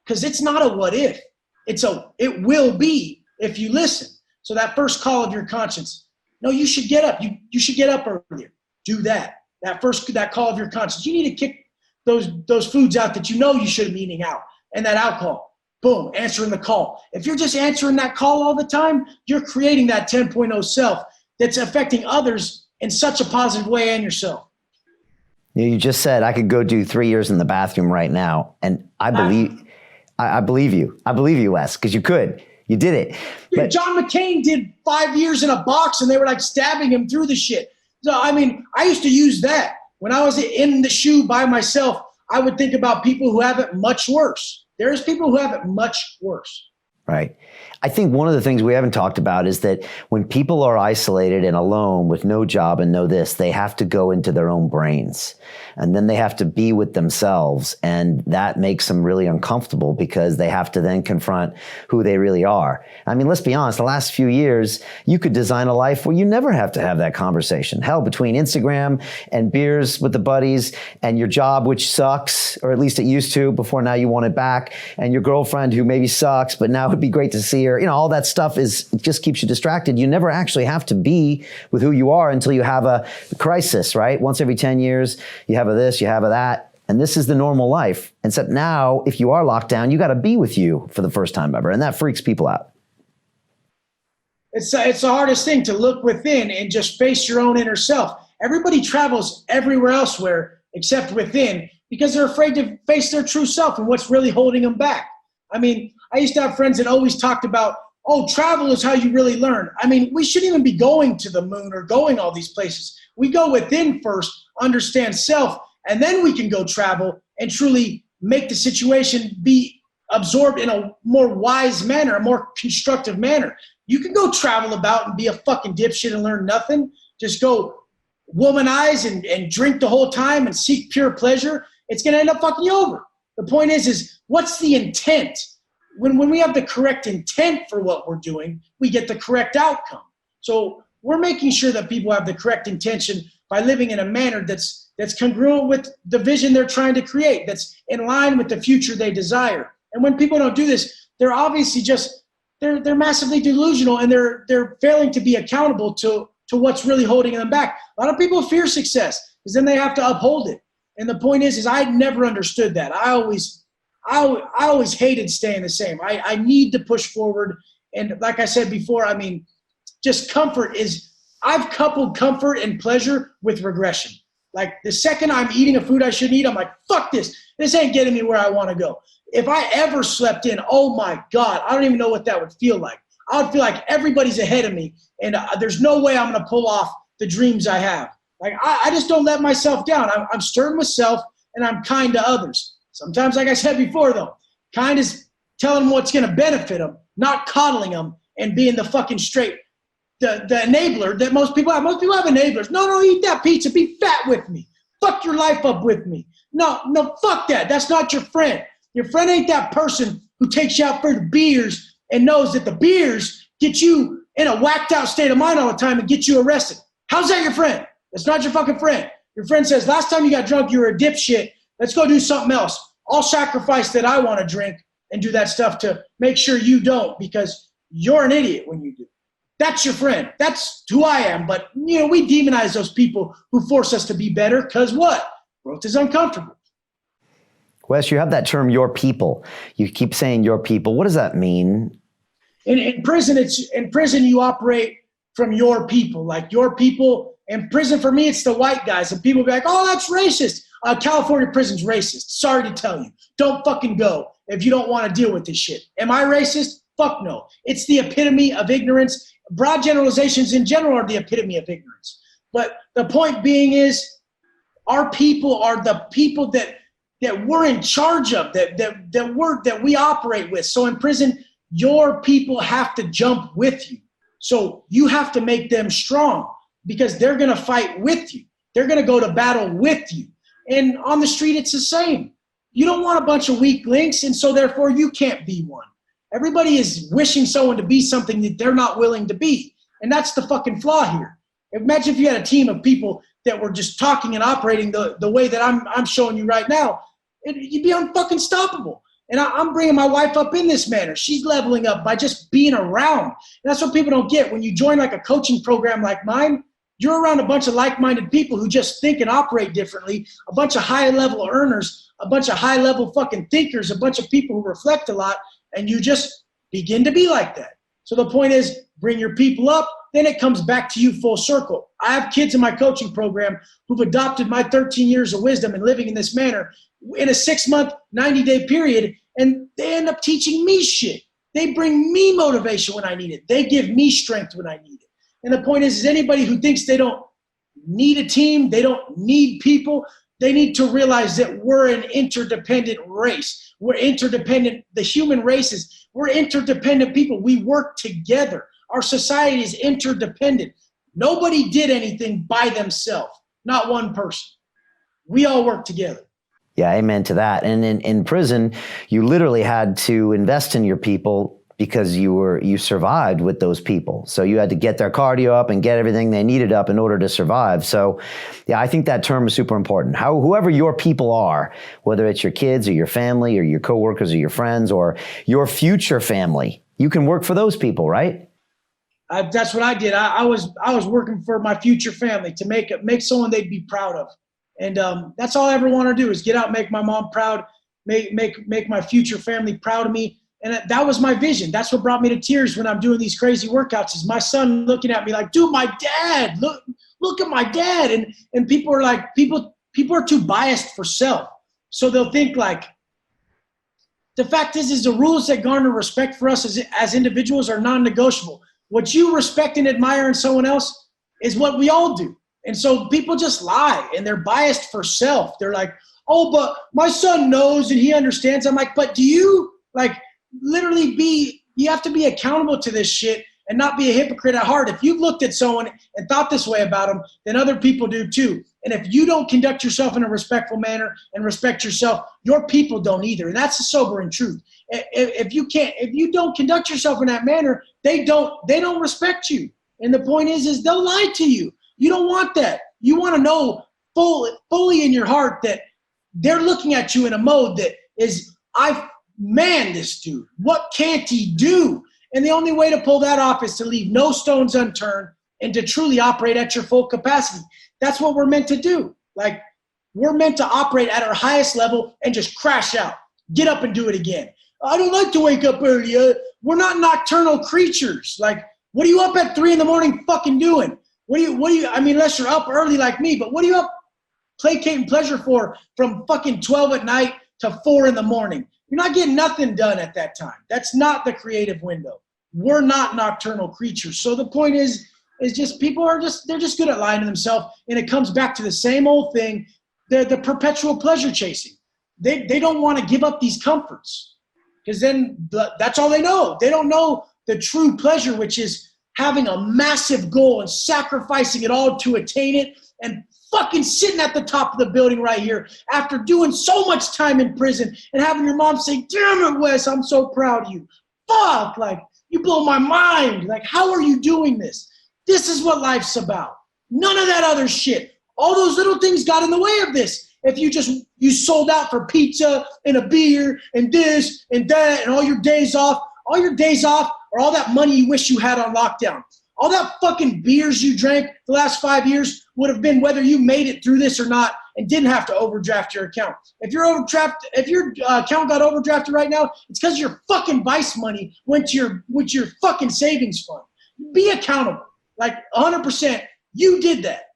Speaker 3: Because it's not a what if. It will be if you listen. So that first call of your conscience, no, you should get up. You should get up earlier. Do that. That call of your conscience. You need to kick those foods out that you know you shouldn't be eating out. And that alcohol, boom, answering the call. If you're just answering that call all the time, you're creating that 10.0 self that's affecting others in such a positive way and yourself.
Speaker 1: You just said I could go do 3 years in the bathroom right now. And I believe you. I believe you, Wes, because you could. You did it.
Speaker 3: But John McCain did 5 years in a box and they were like stabbing him through the shit. So, I mean, I used to use that. When I was in the shoe by myself, I would think about people who have it much worse. There's people who have it much worse.
Speaker 1: Right. I think one of the things we haven't talked about is that when people are isolated and alone with no job and no this, they have to go into their own brains and then they have to be with themselves. And that makes them really uncomfortable because they have to then confront who they really are. I mean, let's be honest, the last few years, you could design a life where you never have to have that conversation. Hell, between Instagram and beers with the buddies and your job, which sucks, or at least it used to before now you want it back, and your girlfriend who maybe sucks, but now it'd be great to see her. You know, all that stuff just keeps you distracted. You never actually have to be with who you are until you have a crisis, right? Once every 10 years, you have a this, you have a that. And this is the normal life. Except now, if you are locked down, you got to be with you for the first time ever. And that freaks people out.
Speaker 3: It's the hardest thing to look within and just face your own inner self. Everybody travels everywhere elsewhere except within because they're afraid to face their true self and what's really holding them back. I mean, I used to have friends that always talked about, oh, travel is how you really learn. I mean, we shouldn't even be going to the moon or going all these places. We go within first, understand self, and then we can go travel and truly make the situation be absorbed in a more wise manner, a more constructive manner. You can go travel about and be a fucking dipshit and learn nothing. Just go womanize and drink the whole time and seek pure pleasure. It's going to end up fucking you over. The point is what's the intent? When we have the correct intent for what we're doing, we get the correct outcome. So we're making sure that people have the correct intention by living in a manner that's congruent with the vision they're trying to create, that's in line with the future they desire. And when people don't do this, they're obviously they're massively delusional and they're failing to be accountable to what's really holding them back. A lot of people fear success because then they have to uphold it. And the point is I never understood that. I always hated staying the same. I need to push forward. And like I said before, I mean, just I've coupled comfort and pleasure with regression. Like the second I'm eating a food I shouldn't eat, I'm like, fuck this. This ain't getting me where I want to go. If I ever slept in, oh my God, I don't even know what that would feel like. I would feel like everybody's ahead of me and there's no way I'm going to pull off the dreams I have. Like I just don't let myself down. I'm stern with self and I'm kind to others. Sometimes, like I said before though, kind is telling them what's going to benefit them, not coddling them and being the fucking the enabler that most people have. Most people have enablers. No, eat that pizza. Be fat with me. Fuck your life up with me. No, fuck that. That's not your friend. Your friend ain't that person who takes you out for the beers and knows that the beers get you in a whacked out state of mind all the time and get you arrested. How's that your friend? That's not your fucking friend. Your friend says, last time you got drunk, you were a dipshit. Let's go do something else. I'll sacrifice that I want to drink and do that stuff to make sure you don't because you're an idiot when you do. That's your friend. That's who I am. But, we demonize those people who force us to be better because what? Growth is uncomfortable.
Speaker 1: Wes, you have that term, your people. You keep saying your people. What does that mean?
Speaker 3: In prison, you operate from your people. Like your people in prison, for me, it's the white guys. And people be like, oh, that's racist. California prison's racist. Sorry to tell you. Don't fucking go. if you don't want to deal with this shit. Am I racist? Fuck no. It's the epitome of ignorance. Broad generalizations in general are the epitome of ignorance. But the point being is, our people are the people that we're in charge of, that we operate with. So in prison, your people have to jump with you. So you have to make them strong because they're going to fight with you. They're going to go to battle with you. And on the street, it's the same. You don't want a bunch of weak links, and so therefore you can't be one. Everybody is wishing someone to be something that they're not willing to be. And that's the fucking flaw here. Imagine if you had a team of people that were just talking and operating the way that I'm showing you right now. You'd be unfucking stoppable. And I'm bringing my wife up in this manner. She's leveling up by just being around. And that's what people don't get. When you join like a coaching program like mine, you're around a bunch of like-minded people who just think and operate differently, a bunch of high-level earners, a bunch of high-level fucking thinkers, a bunch of people who reflect a lot, and you just begin to be like that. So the point is, bring your people up, then it comes back to you full circle. I have kids in my coaching program who've adopted my 13 years of wisdom and living in this manner in a 6-month, 90-day period, and they end up teaching me shit. They bring me motivation when I need it. They give me strength when I need it. And the point is anybody who thinks they don't need a team, they don't need people, they need to realize that we're an interdependent race. We're interdependent. The human race we're interdependent people. We work together. Our society is interdependent. Nobody did anything by themselves, not one person. We all work together.
Speaker 1: Yeah, amen to that. And in prison, you literally had to invest in your people because you survived with those people. So you had to get their cardio up and get everything they needed up in order to survive. So yeah, I think that term is super important. Whoever your people are, whether it's your kids or your family or your coworkers or your friends or your future family, you can work for those people, right?
Speaker 3: That's what I did. I was working for my future family to make someone they'd be proud of. And that's all I ever want to do is get out, make my mom proud, make my future family proud of me. And that was my vision. That's what brought me to tears when I'm doing these crazy workouts is my son looking at me like, dude, my dad, look at my dad. And people are like, people are too biased for self. So they'll think like, the fact is the rules that garner respect for us as individuals are non-negotiable. What you respect and admire in someone else is what we all do. And so people just lie and they're biased for self. They're like, oh, but my son knows and he understands. I'm like, but do you you have to be accountable to this shit and not be a hypocrite at heart. If you've looked at someone and thought this way about them, then other people do too. And if you don't conduct yourself in a respectful manner and respect yourself, your people don't either. And that's the sobering truth. If you don't conduct yourself in that manner, they don't respect you. And the point is they'll lie to you. You don't want that. You want to know fully in your heart that they're looking at you in a mode that is, this dude, what can't he do? And the only way to pull that off is to leave no stones unturned and to truly operate at your full capacity. That's what we're meant to do. Like, we're meant to operate at our highest level and just crash out. Get up and do it again. I don't like to wake up early. We're not nocturnal creatures. Like, what are you up at 3 a.m. fucking doing? What do you, I mean, unless you're up early like me, but what are you up placating pleasure for from fucking 12 at night to 4 in the morning? You're not getting nothing done at that time. That's not the creative window. We're not nocturnal creatures. So the point is just people they're just good at lying to themselves. And it comes back to the same old thing, the perpetual pleasure chasing. They don't want to give up these comforts because then that's all they know. They don't know the true pleasure, which is having a massive goal and sacrificing it all to attain it and fucking sitting at the top of the building right here after doing so much time in prison and having your mom say, damn it, Wes, I'm so proud of you. Fuck, like, you blow my mind. Like, how are you doing this? This is what life's about. None of that other shit. All those little things got in the way of this. If you sold out for pizza and a beer and this and that and all your days off are all that money you wish you had on lockdown. All that fucking beers you drank the last 5 years would have been whether you made it through this or not and didn't have to overdraft your account. If your account got overdrafted right now, it's because your fucking vice money went to your fucking savings fund. Be accountable. Like 100%, you did that.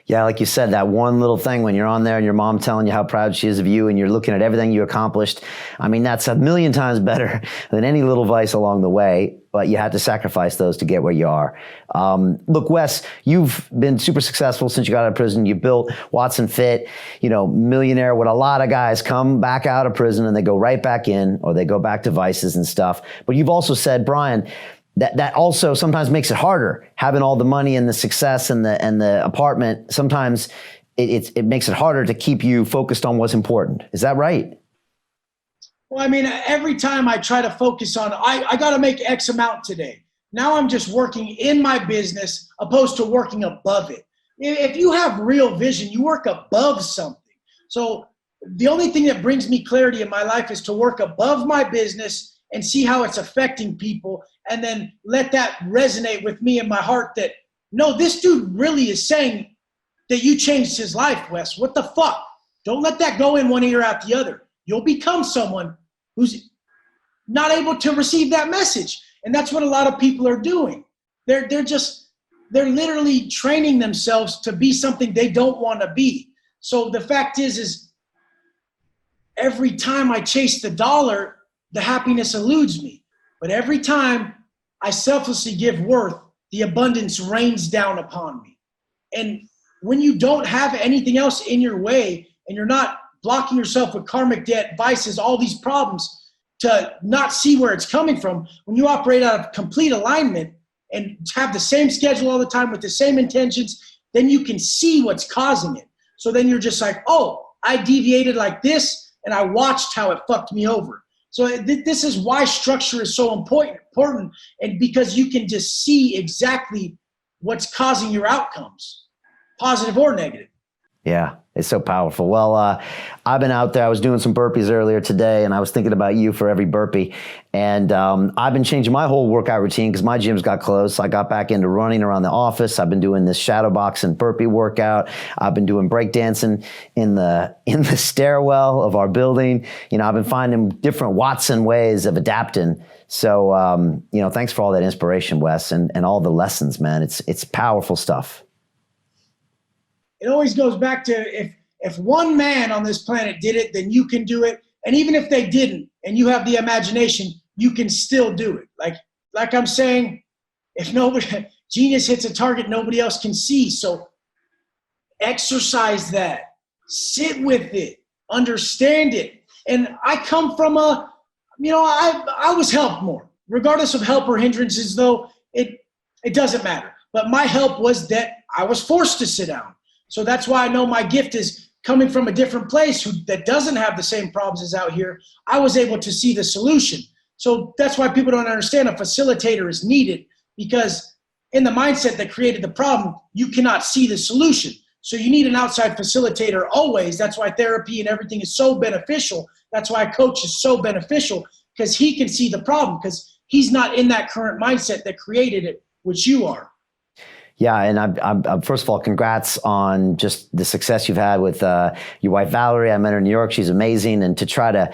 Speaker 1: Yeah, like you said, that one little thing when you're on there and your mom telling you how proud she is of you and you're looking at everything you accomplished. I mean, that's a million times better than any little vice along the way, but you had to sacrifice those to get where you are. Look, Wes, you've been super successful since you got out of prison. You built Watson Fit, millionaire. What a lot of guys come back out of prison and they go right back in, or they go back to vices and stuff. But you've also said, Brian, that also sometimes makes it harder, having all the money and the success and the apartment. Sometimes it makes it harder to keep you focused on what's important. Is that right?
Speaker 3: Well, I mean, every time I try to focus on, I got to make X amount today. Now I'm just working in my business opposed to working above it. If you have real vision, you work above something. So the only thing that brings me clarity in my life is to work above my business and see how it's affecting people, and then let that resonate with me in my heart that, no, this dude really is saying that you changed his life, Wes. What the fuck? Don't let that go in one ear out the other. You'll become someone who's not able to receive that message. And that's what a lot of people are doing. They're literally training themselves to be something they don't want to be. So the fact is every time I chase the dollar, the happiness eludes me. But every time I selflessly give worth, the abundance rains down upon me. And when you don't have anything else in your way and you're not blocking yourself with karmic debt, vices, all these problems to not see where it's coming from, when you operate out of complete alignment and have the same schedule all the time with the same intentions, then you can see what's causing it. So then you're just like, oh, I deviated like this and I watched how it fucked me over. So this is why structure is so important, and because you can just see exactly what's causing your outcomes, positive or negative.
Speaker 1: Yeah, it's so powerful. Well, I've been out there. I was doing some burpees earlier today, and I was thinking about you for every burpee. And I've been changing my whole workout routine because my gyms got closed. So I got back into running around the office. I've been doing this shadow box and burpee workout. I've been doing breakdancing in the stairwell of our building. I've been finding different Watson ways of adapting. So, thanks for all that inspiration, Wes, and all the lessons, man. It's powerful stuff.
Speaker 3: It always goes back to if one man on this planet did it, then you can do it. And even if they didn't, and you have the imagination, you can still do it. Like I'm saying, if nobody, genius hits a target nobody else can see. So exercise that, sit with it, understand it. And I come from I was helped more, regardless of help or hindrances, though it doesn't matter. But my help was that I was forced to sit down. So that's why I know my gift is coming from a different place that doesn't have the same problems as out here. I was able to see the solution. So that's why people don't understand a facilitator is needed, because in the mindset that created the problem, you cannot see the solution. So you need an outside facilitator always. That's why therapy and everything is so beneficial. That's why a coach is so beneficial, because he can see the problem, because he's not in that current mindset that created it, which you are.
Speaker 1: Yeah, and I'm first of all, congrats on just the success you've had with your wife Valerie. I met her in New York; she's amazing. And to try to,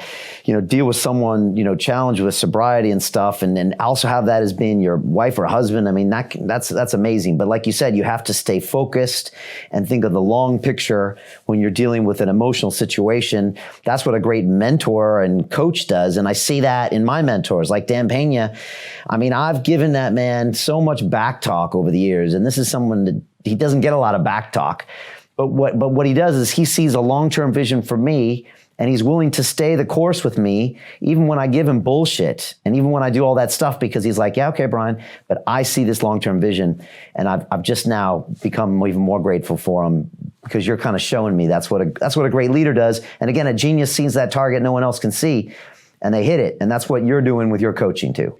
Speaker 1: deal with someone challenged with sobriety and stuff, and also have that as being your wife or husband. I mean, that's amazing. But like you said, you have to stay focused and think of the long picture when you're dealing with an emotional situation. That's what a great mentor and coach does, and I see that in my mentors, like Dan Pena. I mean, I've given that man so much back talk over the years, and this is someone that he doesn't get a lot of back talk. But what he does is he sees a long-term vision for me, and he's willing to stay the course with me, even when I give him bullshit, and even when I do all that stuff, because he's like, yeah, okay, Brian, but I see this long-term vision, and I've just now become even more grateful for him, because you're kind of showing me that's what a great leader does. And again, a genius sees that target no one else can see, and they hit it. And that's what you're doing with your coaching too.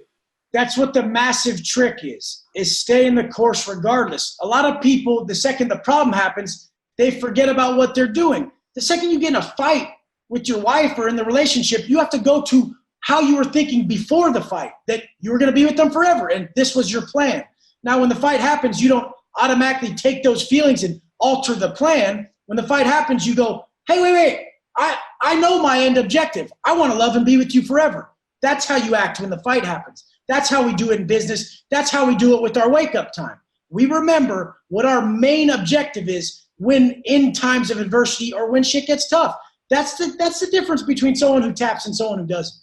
Speaker 3: That's what the massive trick is stay in the course regardless. A lot of people, the second the problem happens, they forget about what they're doing. The second you get in a fight with your wife or in the relationship, you have to go to how you were thinking before the fight, that you were going to be with them forever and this was your plan. Now, when the fight happens, you don't automatically take those feelings and alter the plan. When the fight happens, you go, hey, wait, I know my end objective. I want to love and be with you forever. That's how you act when the fight happens. That's how we do it in business. That's how we do it with our wake-up time. We remember what our main objective is, when in times of adversity or when shit gets tough. That's the difference between someone who taps and someone who doesn't.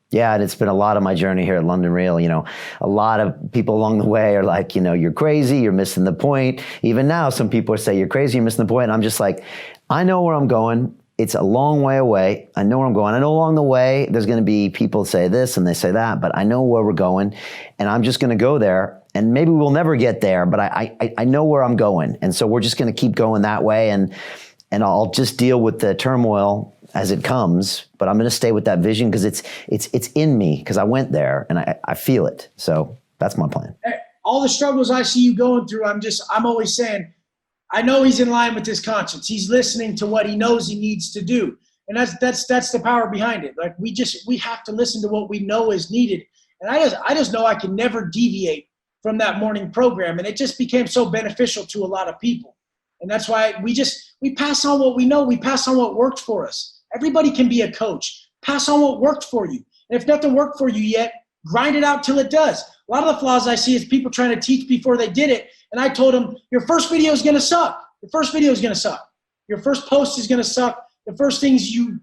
Speaker 1: Yeah, and it's been a lot of my journey here at London Real. You know, a lot of people along the way are like, you know, you're crazy, you're missing the point. Even now, some people say you're crazy, you're missing the point. And I'm just like, I know where I'm going. It's a long way away. I know where I'm going. I know along the way, there's going to be people say this and they say that, but I know where we're going, and I'm just going to go there. And maybe we'll never get there, but I know where I'm going. And so we're just going to keep going that way. And I'll just deal with the turmoil as it comes, but I'm going to stay with that vision because it's in me, because I went there and I feel it. So that's my plan.
Speaker 3: All the struggles I see you going through, I'm always saying, I know he's in line with his conscience. He's listening to what he knows he needs to do. And that's the power behind it. Like we have to listen to what we know is needed. And I just know I can never deviate from that morning program. And it just became so beneficial to a lot of people. And that's why we pass on what we know. We pass on what worked for us. Everybody can be a coach. Pass on what worked for you. And if nothing worked for you yet, grind it out till it does. A lot of the flaws I see is people trying to teach before they did it. And I told them, your first video is going to suck. Your first video is going to suck. Your first post is going to suck. The first things you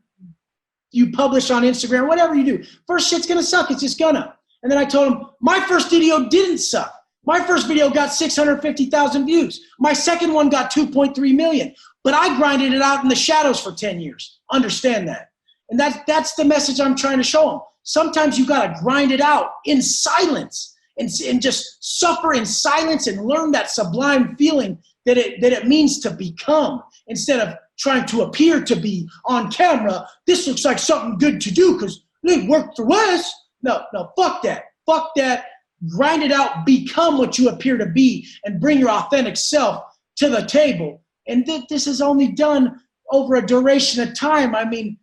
Speaker 3: publish on Instagram, whatever you do, first shit's going to suck. It's just gonna. And then I told them, my first video didn't suck. My first video got 650,000 views. My second one got 2.3 million. But I grinded it out in the shadows for 10 years. Understand that. And that's the message I'm trying to show them. Sometimes you got to grind it out in silence and just suffer in silence and learn that sublime feeling that it means to become, instead of trying to appear to be on camera. This looks like something good to do because it worked for Wes. No, fuck that. Fuck that. Grind it out, become what you appear to be, and bring your authentic self to the table. And this is only done over a duration of time. I mean,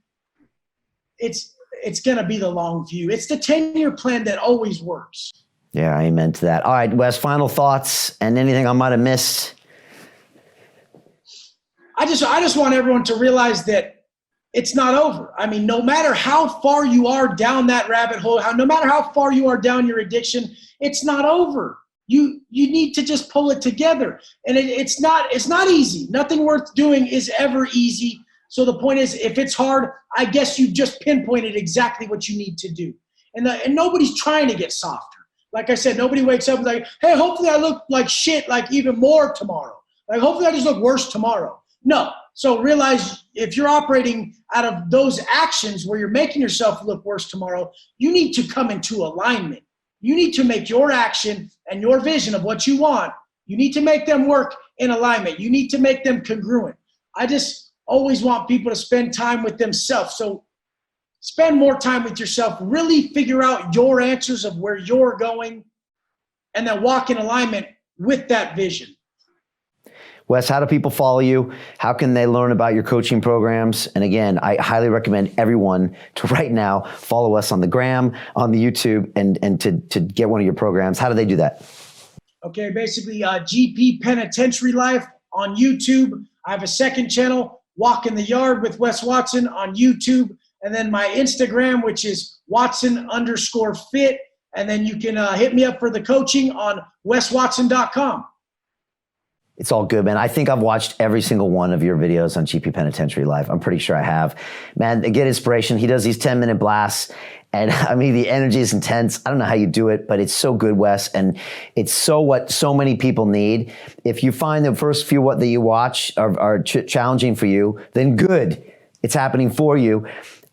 Speaker 3: it's going to be the long view. It's the 10-year plan that always works.
Speaker 1: Yeah, amen to that. All right, Wes, final thoughts and anything I might have missed?
Speaker 3: I just want everyone to realize that it's not over. I mean, no matter how far you are down that rabbit hole, no matter how far you are down your addiction, it's not over. You need to just pull it together. And it's not easy. Nothing worth doing is ever easy. So the point is, if it's hard, I guess you just pinpointed exactly what you need to do. And nobody's trying to get softer. Like I said, nobody wakes up and like, hey, hopefully I look like shit, like even more tomorrow. Like hopefully I just look worse tomorrow. No. So realize if you're operating out of those actions where you're making yourself look worse tomorrow, you need to come into alignment. You need to make your action and your vision of what you want, you need to make them work in alignment. You need to make them congruent. I just always want people to spend time with themselves. So spend more time with yourself. Really figure out your answers of where you're going, and then walk in alignment with that vision.
Speaker 1: Wes, how do people follow you? How can they learn about your coaching programs? And again, I highly recommend everyone to right now follow us on the gram, on the YouTube, and to get one of your programs. How do they do that?
Speaker 3: Okay, basically GP Penitentiary Life on YouTube. I have a second channel, Walk in the Yard with Wes Watson on YouTube. And then my Instagram, which is Watson_fit. And then you can hit me up for the coaching on weswatson.com.
Speaker 1: It's all good, man. I think I've watched every single one of your videos on GP Penitentiary Life. I'm pretty sure I have. Man, get inspiration. He does these 10-minute blasts. And I mean, the energy is intense. I don't know how you do it, but it's so good, Wes. And it's so what so many people need. If you find the first few that you watch are challenging for you, then good. It's happening for you.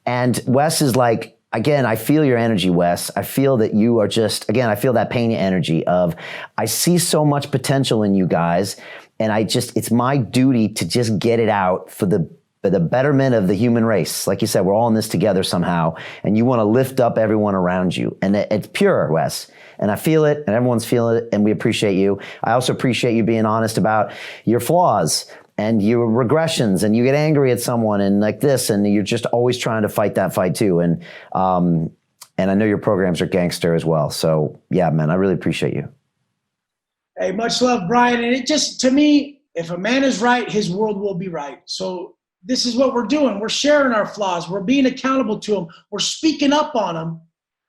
Speaker 1: And Wes is like, again, I feel your energy, Wes. I feel that you are just, again, I feel that pain energy of, I see so much potential in you guys. And it's my duty to just get it out for the betterment of the human race. Like you said, we're all in this together somehow. And you want to lift up everyone around you. And it's pure, Wes. And I feel it, and everyone's feeling it, and we appreciate you. I also appreciate you being honest about your flaws and your regressions, and you get angry at someone and like this, and you're just always trying to fight that fight too. And I know your programs are gangster as well. So yeah, man, I really appreciate you.
Speaker 3: Hey, much love, Brian. And it just, to me, if a man is right, his world will be right. So this is what we're doing. We're sharing our flaws. We're being accountable to them. We're speaking up on them,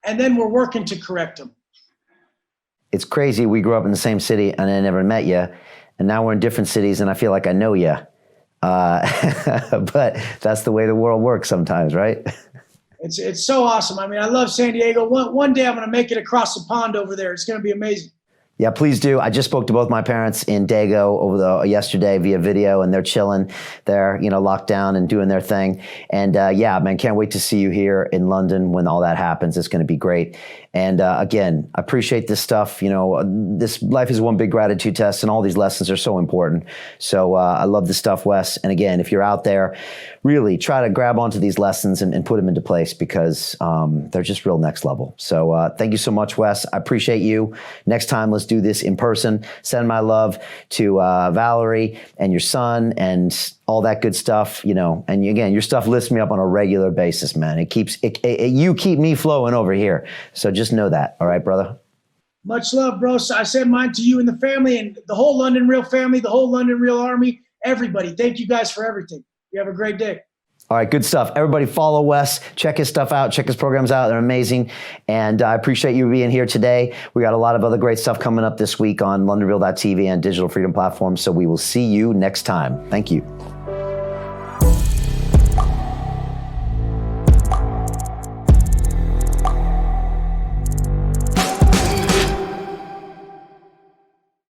Speaker 3: and then we're working to correct them.
Speaker 1: It's crazy. We grew up in the same city and I never met you. and now we're in different cities, and I feel like I know you. But that's the way the world works sometimes, right?
Speaker 3: It's so awesome. I mean, I love San Diego. One day I'm going to make it across the pond over there. It's going to be amazing.
Speaker 1: Yeah, please do. I just spoke to both my parents in Dago yesterday via video, and they're chilling. They're, locked down and doing their thing. And yeah, man, can't wait to see you here in London when all that happens. It's going to be great. And again, I appreciate this stuff. This life is one big gratitude test, and all these lessons are so important. So I love this stuff, Wes. And again, if you're out there, really try to grab onto these lessons and put them into place, because they're just real next level. So thank you so much, Wes. I appreciate you. Next time, let's do this in person. Send my love to Valerie and your son and all that good stuff, and again, your stuff lifts me up on a regular basis, man. You keep me flowing over here. So just know that. All right, brother?
Speaker 3: Much love, bro. So I send mine to you and the family and the whole London Real family, the whole London Real Army, everybody. Thank you guys for everything. You have a great day.
Speaker 1: All right, good stuff. Everybody follow Wes, check his stuff out, check his programs out. They're amazing. And I appreciate you being here today. We got a lot of other great stuff coming up this week on LondonReal.tv and digital freedom platforms. So we will see you next time. Thank you.